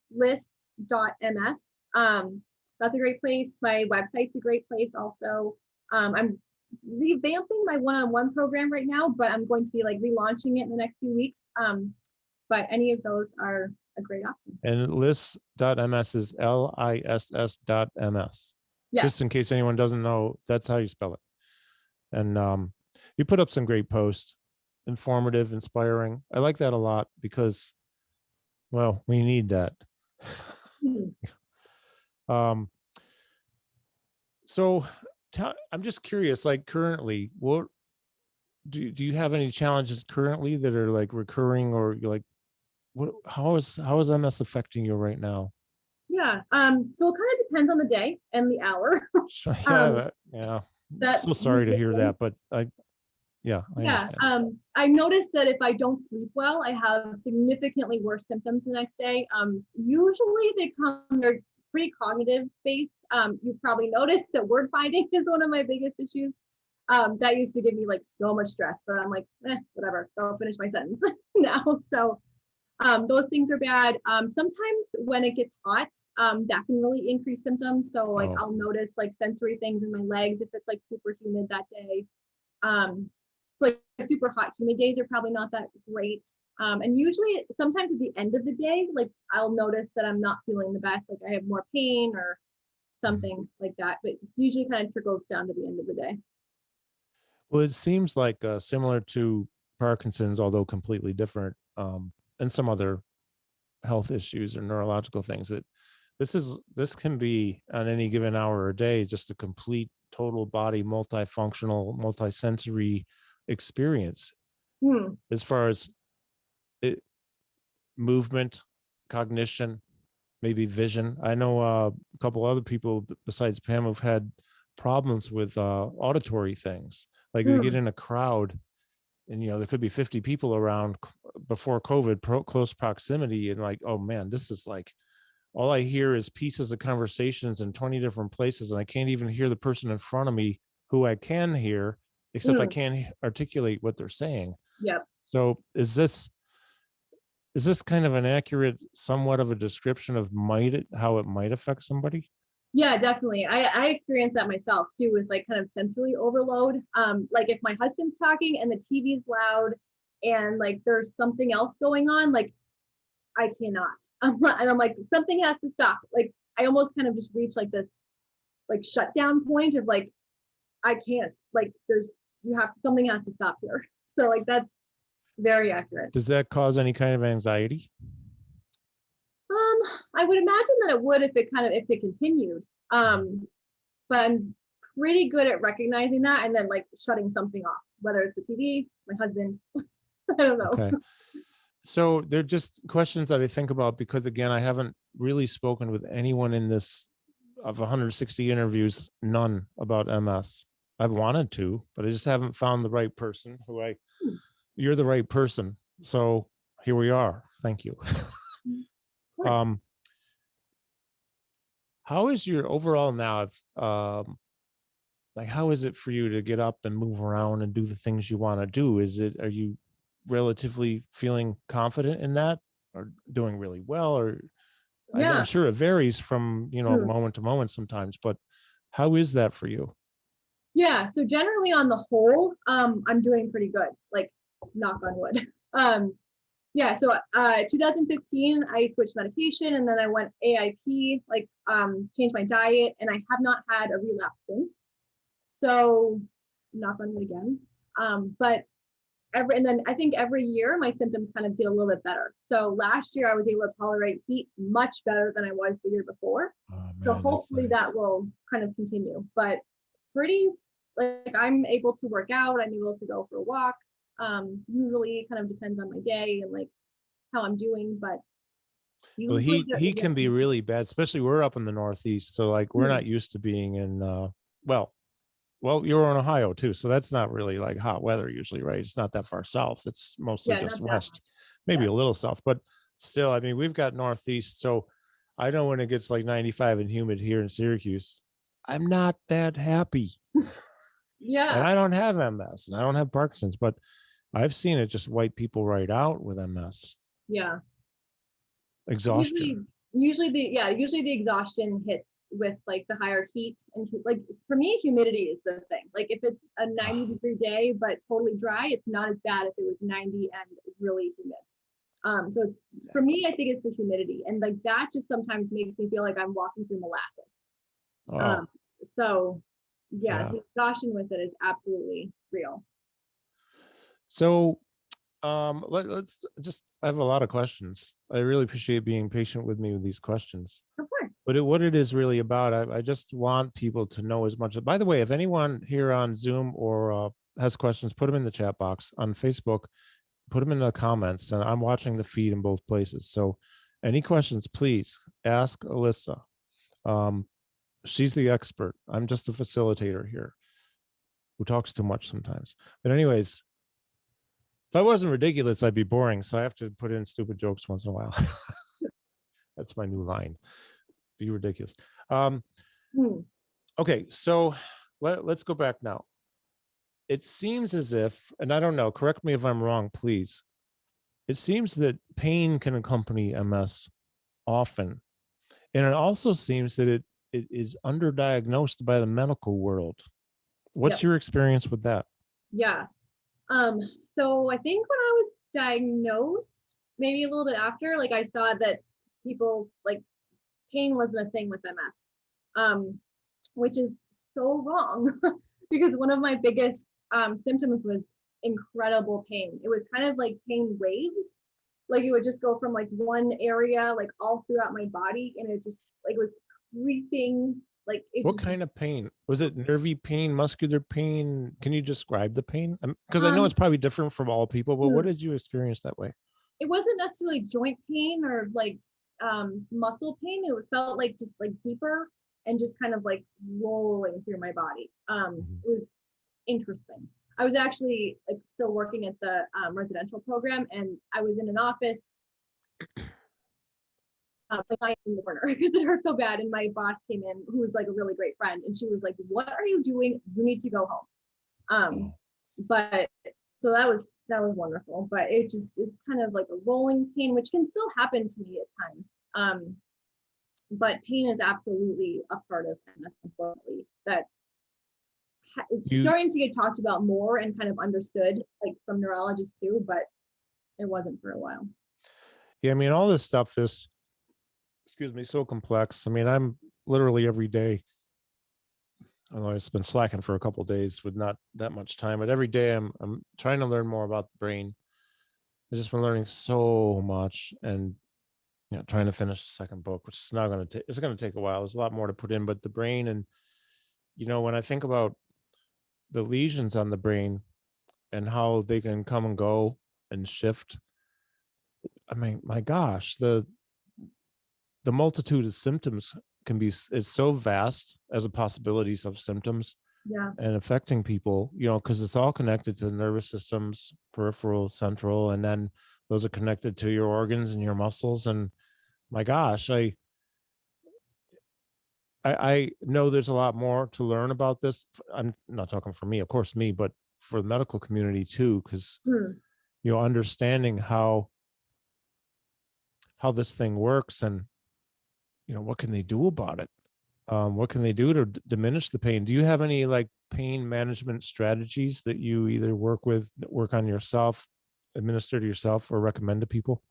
liss.ms. That's a great place. My website's a great place also. I'm revamping my one-on-one program right now, but I'm going to be like relaunching it in the next few weeks. But any of those are a great option. And liss.ms is liss.ms. Yes. Just in case anyone doesn't know, that's how you spell it. And you put up some great posts, informative, inspiring. I like that a lot because, well, we need that. So I'm just curious, like currently, what do you have any challenges currently that are like recurring, or like how is MS affecting you right now? Yeah. So it kind of depends on the day and the hour. Yeah. So sorry to hear that, but I understand. I noticed that if I don't sleep well, I have significantly worse symptoms the next day. Usually they're pretty cognitive based. You've probably noticed that word finding is one of my biggest issues. That used to give me like so much stress, but I'm like, whatever, I'll finish my sentence now. So those things are bad. Sometimes when it gets hot, that can really increase symptoms. So like I'll notice like sensory things in my legs if it's like super humid that day. So like super hot, humid days are probably not that great. And usually sometimes at the end of the day, like I'll notice that I'm not feeling the best, like I have more pain or something like that, but usually kind of trickles down to the end of the day. Well, it seems like similar to Parkinson's, although completely different, and some other health issues or neurological things, that this can be on any given hour or day just a complete total body multifunctional multisensory experience as far as movement, cognition, maybe vision. I know a couple other people besides Pam who've had problems with auditory things, like they get in a crowd and there could be 50 people around before COVID, close proximity, and like, oh man, this is like, all I hear is pieces of conversations in 20 different places, and I can't even hear the person in front of me who I can hear, except I can't articulate what they're saying. Yep. So is this kind of an accurate, somewhat of a description of how it might affect somebody? Yeah, definitely. I experienced that myself too, with like kind of sensory overload. Like if my husband's talking and the TV's loud and like there's something else going on, like I cannot. And I'm like, something has to stop. Like I almost kind of just reach like this like shutdown point of like, I can't, like something has to stop here. So like that's very accurate. Does that cause any kind of anxiety? I would imagine that it would if it continued. But I'm pretty good at recognizing that and then like shutting something off, whether it's the TV, my husband, I don't know. Okay. So they're just questions that I think about because again, I haven't really spoken with anyone in this of 160 interviews, none about MS. I've wanted to, but I just haven't found the right person you're the right person. So here we are. Thank you. How is your overall now? Like, how is it for you to get up and move around and do the things you want to do? Are you relatively feeling confident in that or doing really well? Or I'm sure it varies from, moment to moment sometimes, but how is that for you? Yeah. So generally on the whole, I'm doing pretty good, like knock on wood. Yeah, so 2015, I switched medication and then I went AIP, like changed my diet, and I have not had a relapse since. So knock on wood again. But I think every year my symptoms kind of get a little bit better. So last year I was able to tolerate heat much better than I was the year before. Oh, man, so hopefully that will kind of continue. But pretty like I'm able to work out, I'm able to go for walks. Usually it kind of depends on my day and like how I'm doing, but well, he can be really bad, especially we're up in the Northeast. So like we're not used to being in well, you're in Ohio too. So that's not really like hot weather usually, right? It's not that far south. It's mostly just west, maybe a little south, but still, I mean, we've got Northeast. So I know when it gets like 95 and humid here in Syracuse, I'm not that happy. Yeah. And I don't have MS and I don't have Parkinson's, but I've seen it just wipe people right out with MS. Yeah. Exhaustion. Usually the exhaustion hits with like the higher heat, and like for me, humidity is the thing. Like if it's a 90-degree day but totally dry, it's not as bad if it was 90 and really humid. So for me, I think it's the humidity, and like that just sometimes makes me feel like I'm walking through molasses. So yeah, the exhaustion with it is absolutely real. So let's just, I have a lot of questions. I really appreciate being patient with me with these questions. Of course. But what it is really about, I just want people to know as much. By the way, if anyone here on Zoom or has questions, put them in the chat box on Facebook, put them in the comments, and I'm watching the feed in both places. So any questions, please ask Alissa. She's the expert. I'm just a facilitator here who talks too much sometimes. But anyways, if I wasn't ridiculous, I'd be boring. So I have to put in stupid jokes once in a while. That's my new line. Be ridiculous. Okay, so let's go back now. It seems as if, and I don't know, correct me if I'm wrong, please. It seems that pain can accompany MS often. And it also seems that it is underdiagnosed by the medical world. What's your experience with that? Yeah. So I think when I was diagnosed, maybe a little bit after, like I saw that people like pain wasn't a thing with MS, which is so wrong because one of my biggest symptoms was incredible pain. It was kind of like pain waves. Like it would just go from like one area, like all throughout my body. And it just like was creeping. Like what kind of pain? Was it nervy pain, muscular pain? Can you describe the pain? Because I know it's probably different from all people, but what did you experience that way? It wasn't necessarily joint pain or like muscle pain. It felt like just like deeper and just kind of like rolling through my body. It was interesting. I was actually like still working at the residential program, and I was in an office the night in the corner because it hurt so bad. And my boss came in, who was like a really great friend, and she was like, "What are you doing? You need to go home." But so that was wonderful. But it's kind of like a rolling pain, which can still happen to me at times. But pain is absolutely a part of MS, unfortunately, that starting to get talked about more and kind of understood, like from neurologists too, but it wasn't for a while. Yeah, I mean, all this stuff is, excuse me, so complex. I mean, I'm literally every day, although I've been slacking for a couple of days with not that much time, but every day I'm trying to learn more about the brain. I've just been learning so much, and trying to finish the second book, which is not going to take, it's going to take a while. There's a lot more to put in, but the brain, and when I think about the lesions on the brain and how they can come and go and shift, I mean, my gosh, the multitude of symptoms is so vast as a possibilities of symptoms and affecting people, because it's all connected to the nervous systems, peripheral, central, and then those are connected to your organs and your muscles. And my gosh, I know there's a lot more to learn about this. I'm not talking for me, of course, but for the medical community too, because understanding how this thing works, and what can they do about it? What can they do to diminish the pain? Do you have any like pain management strategies that you either work on yourself, administer to yourself, or recommend to people?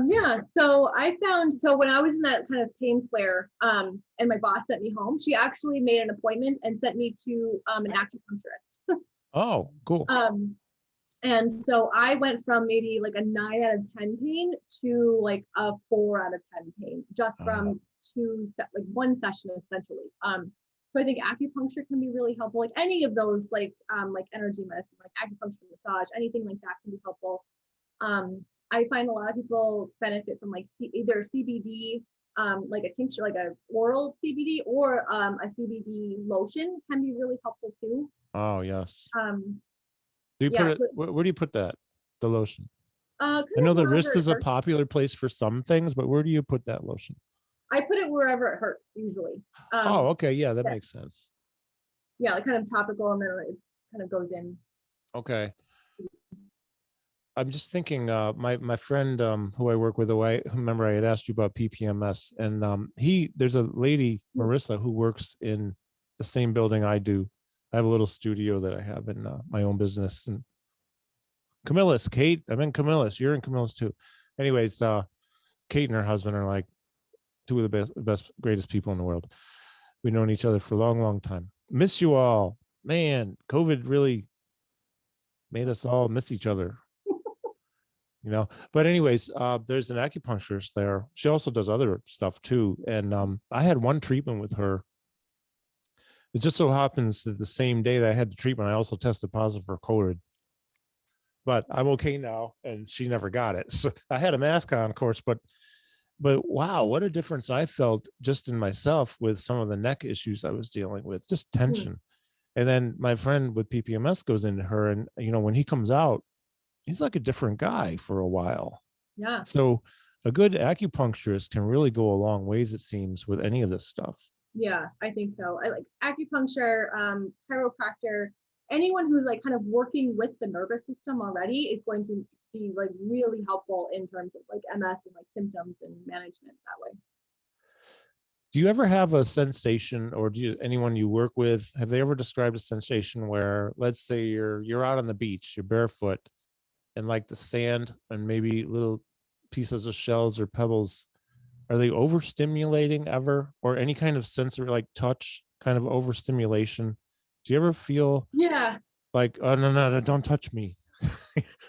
Yeah. So I found, so when I was in that kind of pain flare, and my boss sent me home, she actually made an appointment and sent me to an acupuncturist. Oh, cool. And so I went from maybe like a 9 out of 10 pain to like a 4 out of 10 pain, just from one session essentially. So I think acupuncture can be really helpful. Like any of those, like energy medicine, like acupuncture, massage, anything like that can be helpful. I find a lot of people benefit from like either CBD, like a tincture, like a oral CBD, or a CBD lotion can be really helpful too. Oh yes. Do you put it? Where do you put that? The lotion. I know the wrist is a popular place for some things, but where do you put that lotion? I put it wherever it hurts usually. Oh, okay, yeah, that makes sense. Yeah, like kind of topical, and then it kind of goes in. Okay. I'm just thinking, my friend who I work with, remember I had asked you about PPMS, and there's a lady, Marissa, who works in the same building I do. I have a little studio that I have in my own business. And Camillus, Kate, I'm in Camillus. You're in Camillus too. Anyways, Kate and her husband are like two of the best, greatest people in the world. We've known each other for a long, long time. Miss you all. Man, COVID really made us all miss each other. But anyways, there's an acupuncturist there. She also does other stuff too. And I had one treatment with her. It just so happens that the same day that I had the treatment, I also tested positive for COVID. But I'm okay now, and she never got it. So I had a mask on, of course, but wow, what a difference I felt just in myself with some of the neck issues I was dealing with, just tension. And then my friend with PPMS goes into her, and when he comes out, he's like a different guy for a while. Yeah. So a good acupuncturist can really go a long ways, it seems, with any of this stuff. Yeah, I think so. I like acupuncture, chiropractor, anyone who's like kind of working with the nervous system already is going to be like really helpful in terms of like MS and like symptoms and management that way. Do you ever have a sensation, or anyone you work with, have they ever described a sensation where, let's say you're out on the beach, you're barefoot, and like the sand and maybe little pieces of shells or pebbles, are they overstimulating ever, or any kind of sensory, like touch kind of overstimulation? Do you ever feel like, oh no, don't touch me?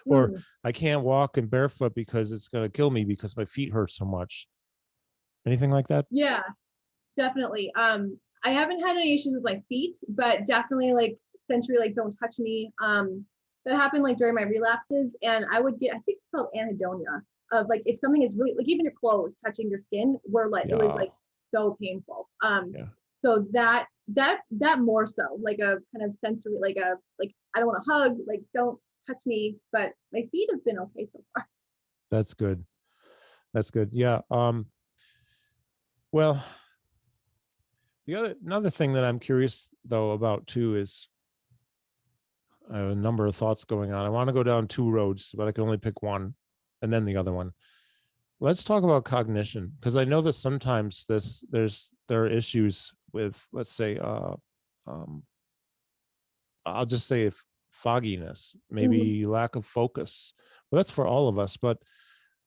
Or I can't walk in barefoot because it's going to kill me because my feet hurt so much? Anything like that? Yeah, definitely. I haven't had any issues with my feet, but definitely like sensory, like don't touch me. That happened like during my relapses, and I would get, I think it's called anhedonia, of like if something is really like even your clothes touching your skin were like it was like so painful. So that more so like a kind of sensory, like I don't want to hug, like don't touch me, but my feet have been okay so far. That's good. Yeah. Well, another thing that I'm curious though about too is I have a number of thoughts going on. I want to go down two roads, but I can only pick one and then the other one. let's talk about cognition, because I know that sometimes there are issues with, let's say, um, I'll just say if fogginess, maybe lack of focus. Well, that's for all of us, but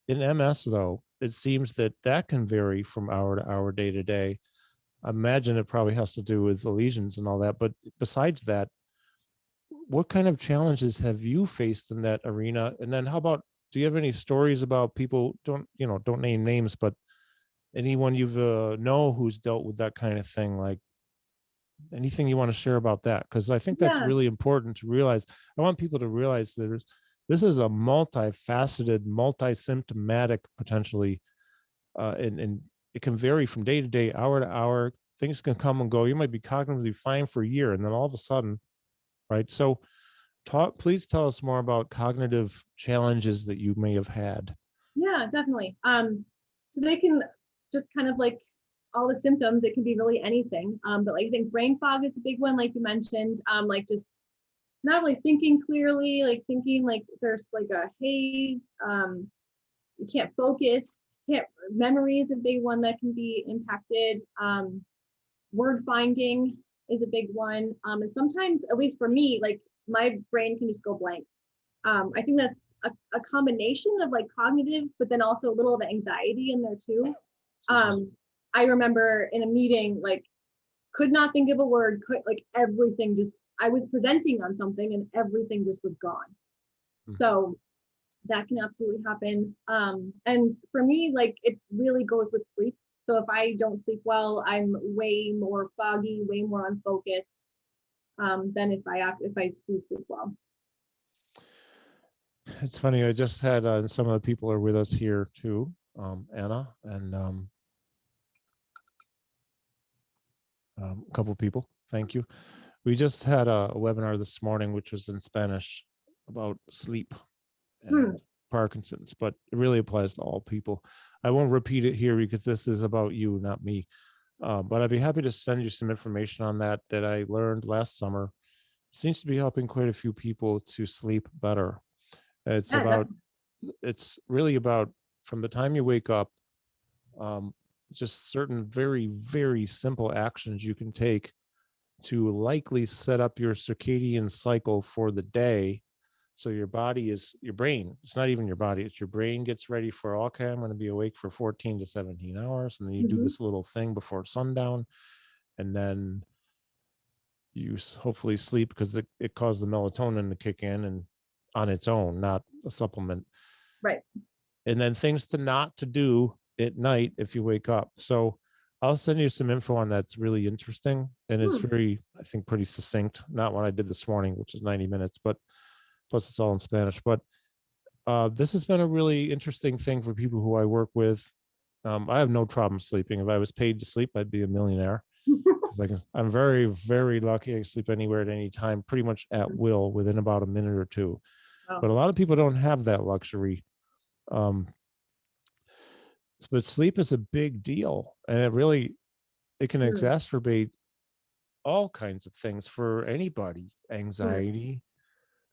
in MS though, it seems that that can vary from hour to hour, day to day. I imagine it probably has to do with the lesions and all that. But besides that, what kind of challenges have you faced in that arena? And then how about, do you have any stories about people, don't name names, but anyone you've know who's dealt with that kind of thing, like anything you want to share about that? Because I think that's Yeah. really important to realize. I want people to realize that this is a multifaceted, multi-symptomatic potentially, and it can vary from day to day, hour to hour. Things can come and go. You might be cognitively fine for a year, and then all of a sudden, right? So, please tell us more about cognitive challenges that you may have had. Yeah, definitely. So they can just kind of like all the symptoms, it can be really anything. But like I think brain fog is a big one, like you mentioned. Like just not really thinking clearly, like thinking like there's like a haze. You can't focus, memory is a big one that can be impacted. Word finding is a big one. And sometimes, at least for me, like my brain can just go blank. I think that's a combination of like cognitive, but then also a little of anxiety in there too. I remember in a meeting, like could not think of a word, like everything just, I was presenting on something and everything just was gone. So that can absolutely happen. And for me, like it really goes with sleep. So if I don't sleep well, I'm way more foggy, way more unfocused than if I do sleep well. It's funny. I just had some of the people are with us here too, Anna and a couple of people. Thank you. We just had a webinar this morning, which was in Spanish about sleep and Parkinson's, but it really applies to all people. I won't repeat it here because this is about you, not me. But I'd be happy to send you some information on that I learned last summer. It seems to be helping quite a few people to sleep better. It's really about from the time you wake up, just certain very, very simple actions you can take to likely set up your circadian cycle for the day. So your brain, it's not even your body, it's your brain gets ready for, okay, I'm going to be awake for 14 to 17 hours. And then you do this little thing before sundown. And then you hopefully sleep because it caused the melatonin to kick in and on its own, not a supplement. Right. And then things not to do at night if you wake up. So I'll send you some info on that's really interesting. And it's very, I think, pretty succinct. Not what I did this morning, which is 90 minutes, but plus it's all in Spanish. But this has been a really interesting thing for people who I work with. I have no problem sleeping. If I was paid to sleep, I'd be a millionaire. I'm very, very lucky. I can sleep anywhere at any time, pretty much at will within about a minute or two. But a lot of people don't have that luxury. But sleep is a big deal, and it can exacerbate all kinds of things for anybody: anxiety,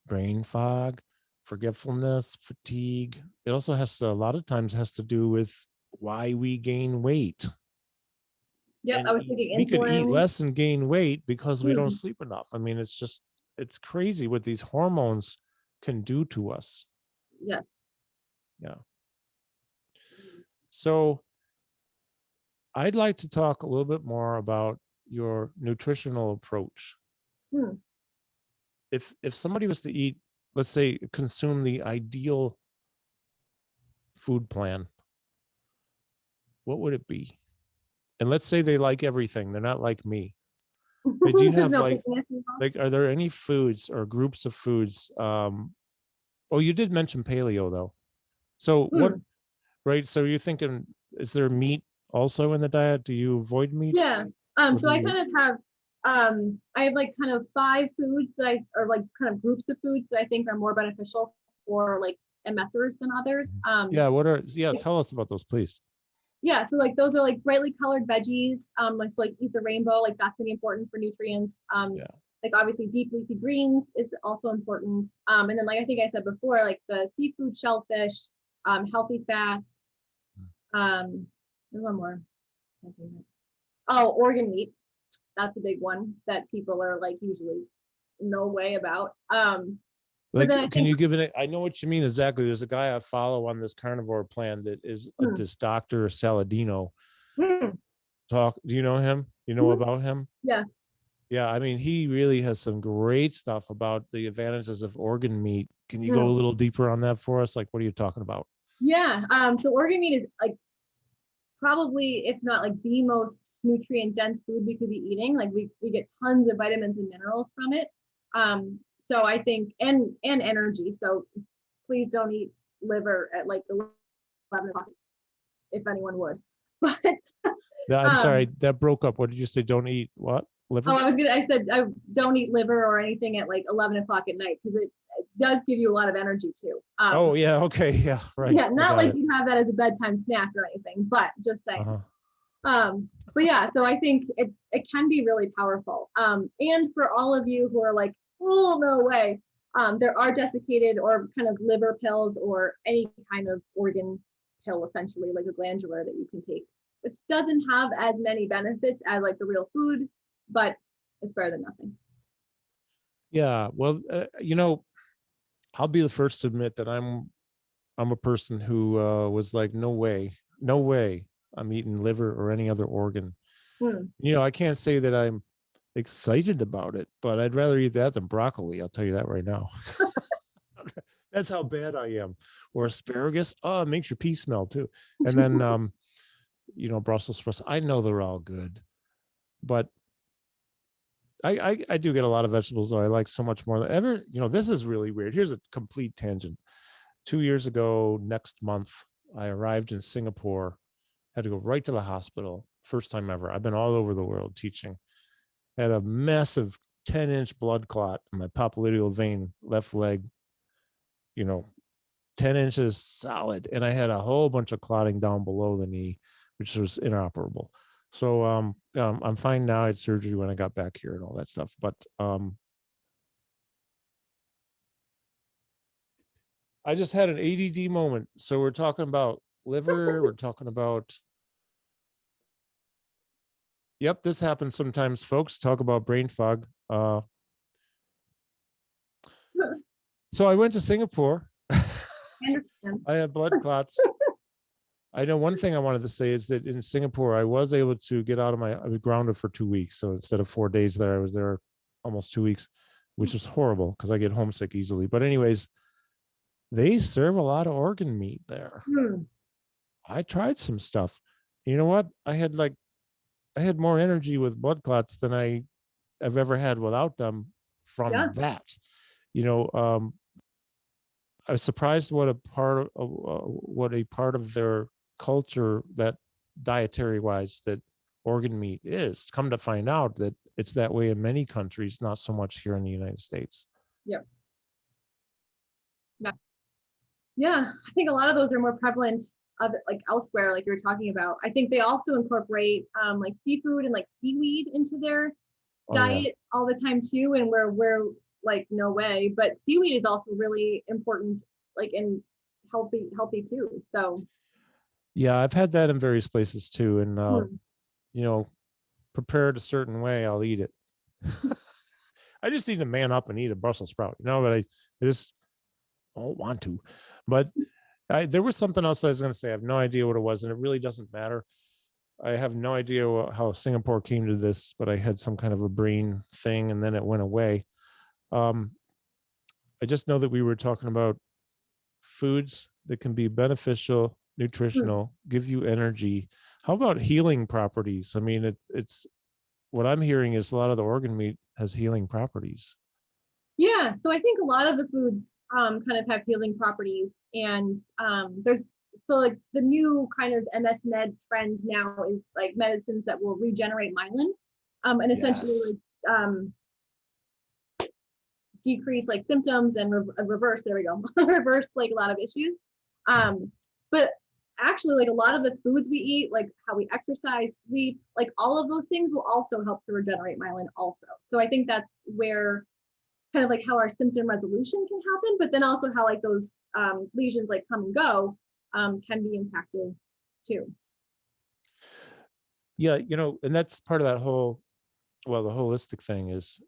brain fog, forgetfulness, fatigue. It also a lot of times has to do with why we gain weight. Yep, I was thinking we could eat insulin. less and gain weight because we don't sleep enough. I mean, it's crazy what these hormones can do to us. Yes. Yeah. So I'd like to talk a little bit more about your nutritional approach. If somebody was to eat, let's say, consume the ideal food plan, what would it be? And let's say they like everything. They're not like me. But do you have like, are there any foods or groups of foods? Oh, you did mention paleo though. So what, right? So you're thinking, is there meat also in the diet? Do you avoid meat? Yeah. So I kind of have, I have like kind of 5 foods or like kind of groups of foods that I think are more beneficial for like MSers than others. Tell us about those, please. Yeah, so like those are like brightly colored veggies. So like eat the rainbow, like that's gonna be important for nutrients. Like obviously deep leafy greens is also important. And then like I think I said before, like the seafood, shellfish, healthy fats, There's one more. Oh, organ meat. That's a big one that people are like usually no way about. Like, can you give it? I know what you mean exactly. There's a guy I follow on this carnivore plan that is this Dr. Saladino. Do you know him? You know about him? Yeah. Yeah, I mean, he really has some great stuff about the advantages of organ meat. Can you go a little deeper on that for us? Like, what are you talking about? Yeah. So organ meat is like probably, if not like the most nutrient dense food we could be eating. Like we get tons of vitamins and minerals from it. So I think, and energy. So please don't eat liver at like 11 o'clock if anyone would. But I'm sorry, that broke up. What did you say? Don't eat what? Liver? Oh, I said I don't eat liver or anything at like 11 o'clock at night because it does give you a lot of energy too. Oh yeah, okay, yeah, right. Yeah, not like you have that as a bedtime snack or anything, but just saying. But yeah, so I think it can be really powerful. And for all of you who are like, oh no way, there are desiccated or kind of liver pills or any kind of organ pill, essentially like a glandular that you can take. It doesn't have as many benefits as like the real food, but it's better than nothing. Yeah, well, I'll be the first to admit that I'm a person who was like, no way I'm eating liver or any other organ. I can't say that I'm excited about it, but I'd rather eat that than broccoli. I'll tell you that right now. That's how bad I am. Or asparagus. Oh, it makes your pee smell too. And then, Brussels sprouts. I know they're all good, but I do get a lot of vegetables though. I like so much more than ever. This is really weird. Here's a complete tangent. 2 years ago, next month, I arrived in Singapore, had to go right to the hospital. First time ever. I've been all over the world teaching. Had a massive 10-inch blood clot in my popliteal vein, left leg, 10 inches solid. And I had a whole bunch of clotting down below the knee, which was inoperable. So I'm fine now. I had surgery when I got back here and all that stuff. But I just had an ADD moment. So we're talking about liver. We're talking about. Yep, this happens sometimes, folks. Talk about brain fog. So I went to Singapore. I had blood clots. I know one thing I wanted to say is that in Singapore, I was able to get out of I was grounded for 2 weeks. So instead of 4 days there, I was there almost 2 weeks, which is horrible because I get homesick easily. But anyways, they serve a lot of organ meat there. I tried some stuff. You know what? I had more energy with blood clots than I've ever had without them from that. I was surprised what a part of their culture that dietary wise that organ meat is. Come to find out that it's that way in many countries, not so much here in the United States. Yep. Yeah, I think a lot of those are more prevalent like elsewhere, like you were talking about. I think they also incorporate like seafood and like seaweed into their diet all the time too, and we're like no way, but seaweed is also really important, like in healthy too. So yeah, I've had that in various places too, and prepared a certain way, I'll eat it. I just need to man up and eat a Brussels sprout, but I just don't want to. But there was something else I was going to say. I have no idea what it was, and it really doesn't matter. I have no idea how Singapore came to this, but I had some kind of a brain thing, and then it went away. I just know that we were talking about foods that can be beneficial, nutritional, give you energy. How about healing properties? I mean, it's what I'm hearing is a lot of the organ meat has healing properties. Yeah, so I think a lot of the foods kind of have healing properties, and there's like the new kind of MS med trend now is like medicines that will regenerate myelin, and essentially like decrease like symptoms and reverse. There we go, reverse like a lot of issues. But actually, like a lot of the foods we eat, like how we exercise, sleep, like all of those things will also help to regenerate myelin also. So I think that's where kind of like how our symptom resolution can happen, but then also how like those lesions like come and go can be impacted too. Yeah, and that's part of that whole, well, the holistic thing is,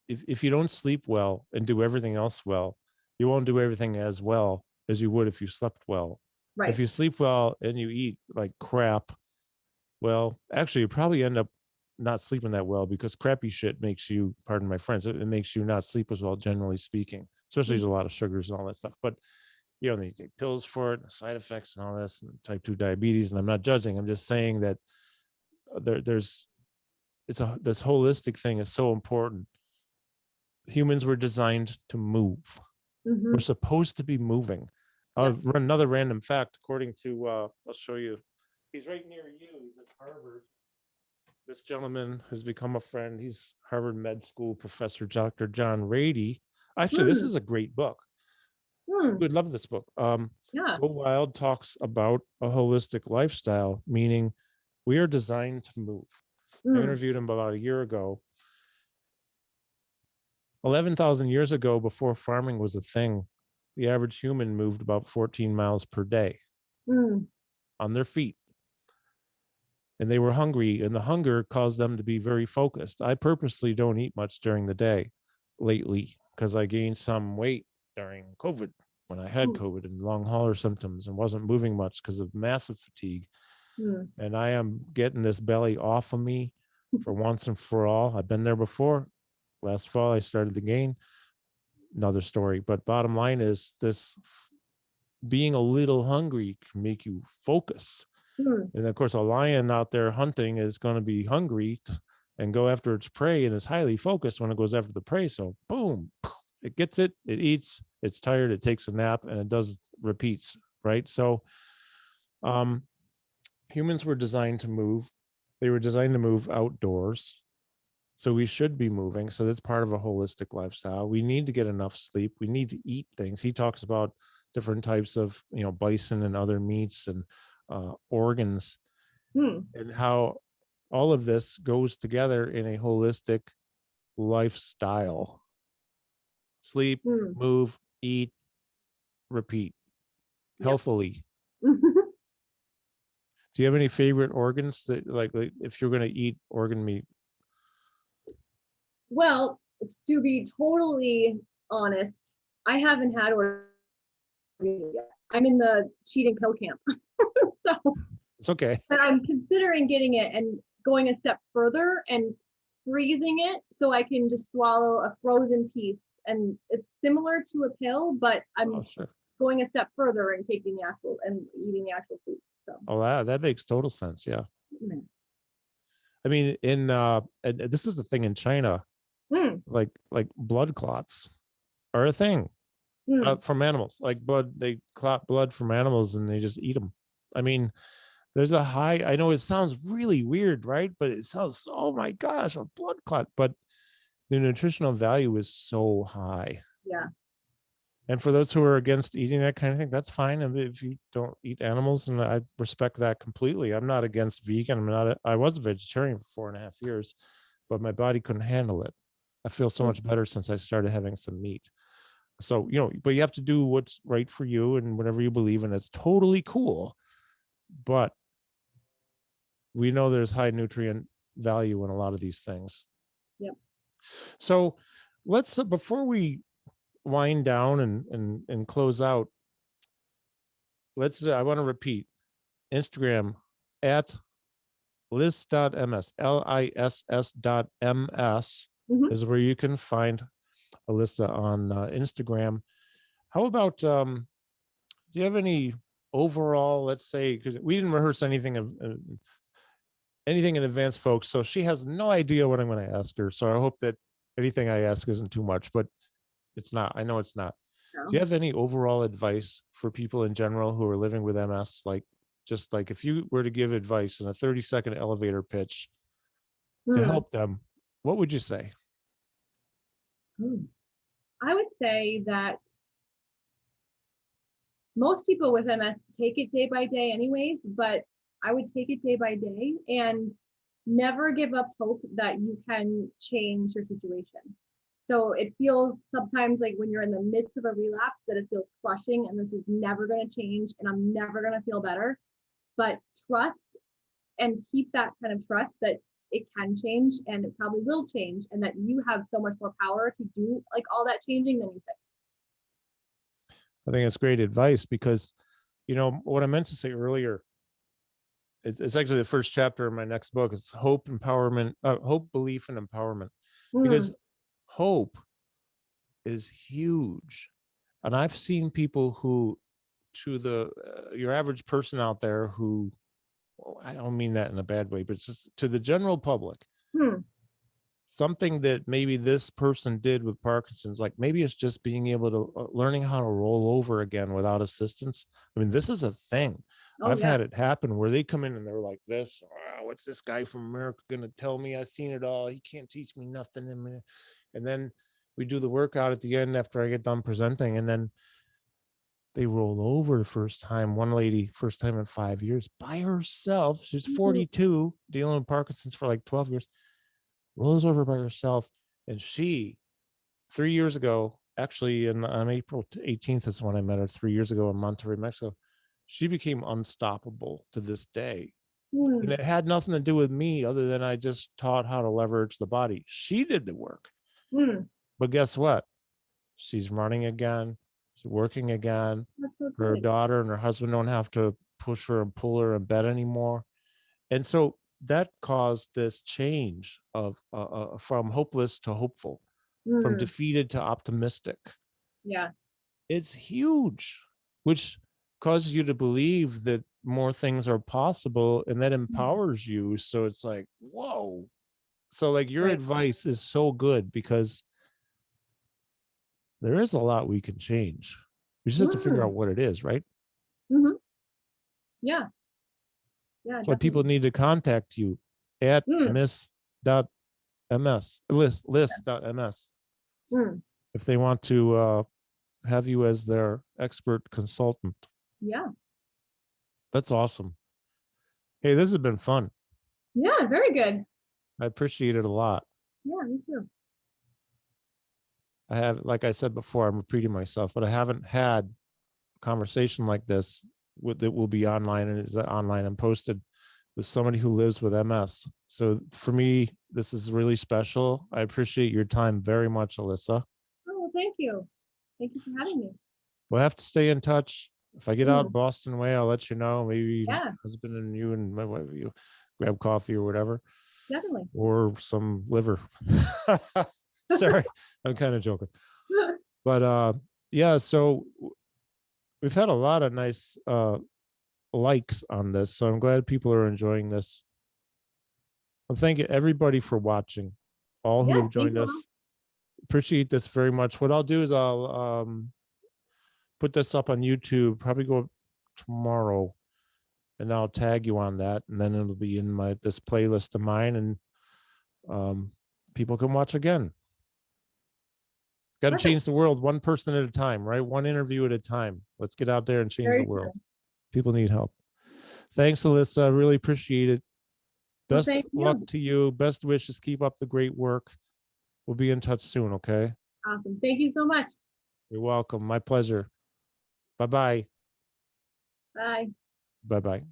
if you don't sleep well and do everything else well, you won't do everything as well as you would if you slept well. Right. If you sleep well and you eat like crap, well, actually, you probably end up not sleeping that well, because crappy shit makes you, pardon my French, it makes you not sleep as well, generally speaking, especially there's a lot of sugars and all that stuff. But, then you take pills for it, and side effects and all this, and type 2 diabetes. And I'm not judging. I'm just saying that this holistic thing is so important. Humans were designed to move. We're supposed to be moving. I'll run another random fact. According to, I'll show you. He's right near you. He's at Harvard. This gentleman has become a friend. He's Harvard Med School professor, Dr. John Rady. Actually, this is a great book. You would love this book. Go Wild talks about a holistic lifestyle, meaning we are designed to move. I interviewed him about a year ago. 11,000 years ago, before farming was a thing, the average human moved about 14 miles per day on their feet. And they were hungry, and the hunger caused them to be very focused. I purposely don't eat much during the day lately because I gained some weight during COVID, when I had COVID and long hauler symptoms, and wasn't moving much because of massive fatigue. And I am getting this belly off of me for once and for all. I've been there before. Last fall, I started to gain. Another story. But bottom line is, this being a little hungry can make you focus. And of course, a lion out there hunting is going to be hungry and go after its prey, and is highly focused when it goes after the prey. So boom, it gets it, it eats, it's tired, it takes a nap, and it does repeats, right? So humans were designed to move. They were designed to move outdoors. So we should be moving. So that's part of a holistic lifestyle. We need to get enough sleep. We need to eat things. He talks about different types of, bison and other meats and organs, and how all of this goes together in a holistic lifestyle. Sleep, move, eat, repeat, healthily. Do you have any favorite organs that, like if you're going to eat organ meat? Well, to be totally honest, I haven't had organ yet. I'm in the cheating pill camp. So it's okay. But I'm considering getting it and going a step further and freezing it so I can just swallow a frozen piece. And it's similar to a pill, but I'm going a step further and taking the actual and eating the actual food. So. Oh, that makes total sense. Yeah. I mean, this is the thing in China, like blood clots are a thing from animals. Like they clot blood from animals and they just eat them. I mean, there's a high, I know it sounds really weird, right? But it sounds, oh my gosh, a blood clot. But the nutritional value is so high. Yeah. And for those who are against eating that kind of thing, that's fine. And if you don't eat animals, and I respect that completely. I'm not against vegan. I was a vegetarian for 4.5 years, but my body couldn't handle it. I feel so much better since I started having some meat. So, but you have to do what's right for you and whatever you believe in. It's totally cool. But we know there's high nutrient value in a lot of these things. Yep. So let's, before we wind down and close out, I want to repeat, Instagram at liss.ms, liss.ms is where you can find Alissa on Instagram. How about, do you have any overall, let's say, because we didn't rehearse anything in advance, folks, so she has no idea what I'm going to ask her. So I hope that anything I ask isn't too much, but it's not. I know it's not. No. Do you have any overall advice for people in general who are living with MS? Just like if you were to give advice in a 30-second elevator pitch to help them, what would you say? I would say that most people with MS take it day by day anyways, but I would take it day by day and never give up hope that you can change your situation. So it feels sometimes like when you're in the midst of a relapse that it feels crushing and this is never going to change and I'm never going to feel better. but trust and keep that kind of trust that it can change and it probably will change, and that you have so much more power to do like all that changing than you think. I think it's great advice because, you know, what I meant to say earlier, it's actually the first chapter of my next book. It's hope, empowerment, hope, belief, and empowerment. Because hope is huge. And I've seen people who, to the your average person out there who, I don't mean that in a bad way, but it's just to the general public, something that maybe this person did with Parkinson's, like maybe it's just being able to learning how to roll over again without assistance. I mean, this is a thing. I've had it happen where they come in and they're like this, oh, what's this guy from America going to tell me? I've seen it all. He can't teach me nothing. And then we do the workout at the end after I get done presenting, and then they roll over the first time. One lady, first time in 5 years, by herself. She's 42, dealing with Parkinson's for like 12 years, rolls over by herself. And she, 3 years ago, actually on April 18th is when I met her, 3 years ago in Monterrey, Mexico, she became unstoppable to this day. And it had nothing to do with me other than I just taught how to leverage the body. She did the work. But guess what? She's running again. She's working again. So her daughter and her husband don't have to push her and pull her in bed anymore. And so that caused this change of from hopeless to hopeful, from defeated to optimistic. Yeah. It's huge, which causes you to believe that more things are possible, and that empowers you. So it's like, whoa. So like your advice is so good because there is a lot we can change. We just have to figure out what it is, right? Yeah. Yeah. So people need to contact you at miss.ms, list.ms, if they want to have you as their expert consultant. Yeah. That's awesome. Hey, this has been fun. Yeah, very good. I appreciate it a lot. Yeah, me too. I have, like I said before, I'm repeating myself, but I haven't had a conversation like this that will be online and is online and posted with somebody who lives with MS. So for me, this is really special. I appreciate your time very much, Alissa. Oh, well, thank you. Thank you for having me. We'll have to stay in touch. If I get out Boston way, I'll let you know. Maybe husband and you and my wife, you grab coffee or whatever. Definitely. Or some liver. Sorry, I'm kind of joking. But yeah, so we've had a lot of nice likes on this, so I'm glad people are enjoying this. I'm thanking everybody for watching, all who have joined us. Appreciate this very much. What I'll do is I'll put this up on YouTube, probably go up tomorrow, and I'll tag you on that, and then it'll be in this playlist of mine, and people can watch again. Got to change the world one person at a time, right? One interview at a time. Let's get out there and change the world. People need help. Thanks, Alissa. Really appreciate it. Best luck to you. Best wishes. Keep up the great work. We'll be in touch soon, okay? Awesome. Thank you so much. You're welcome. My pleasure. Bye-bye. Bye. Bye-bye.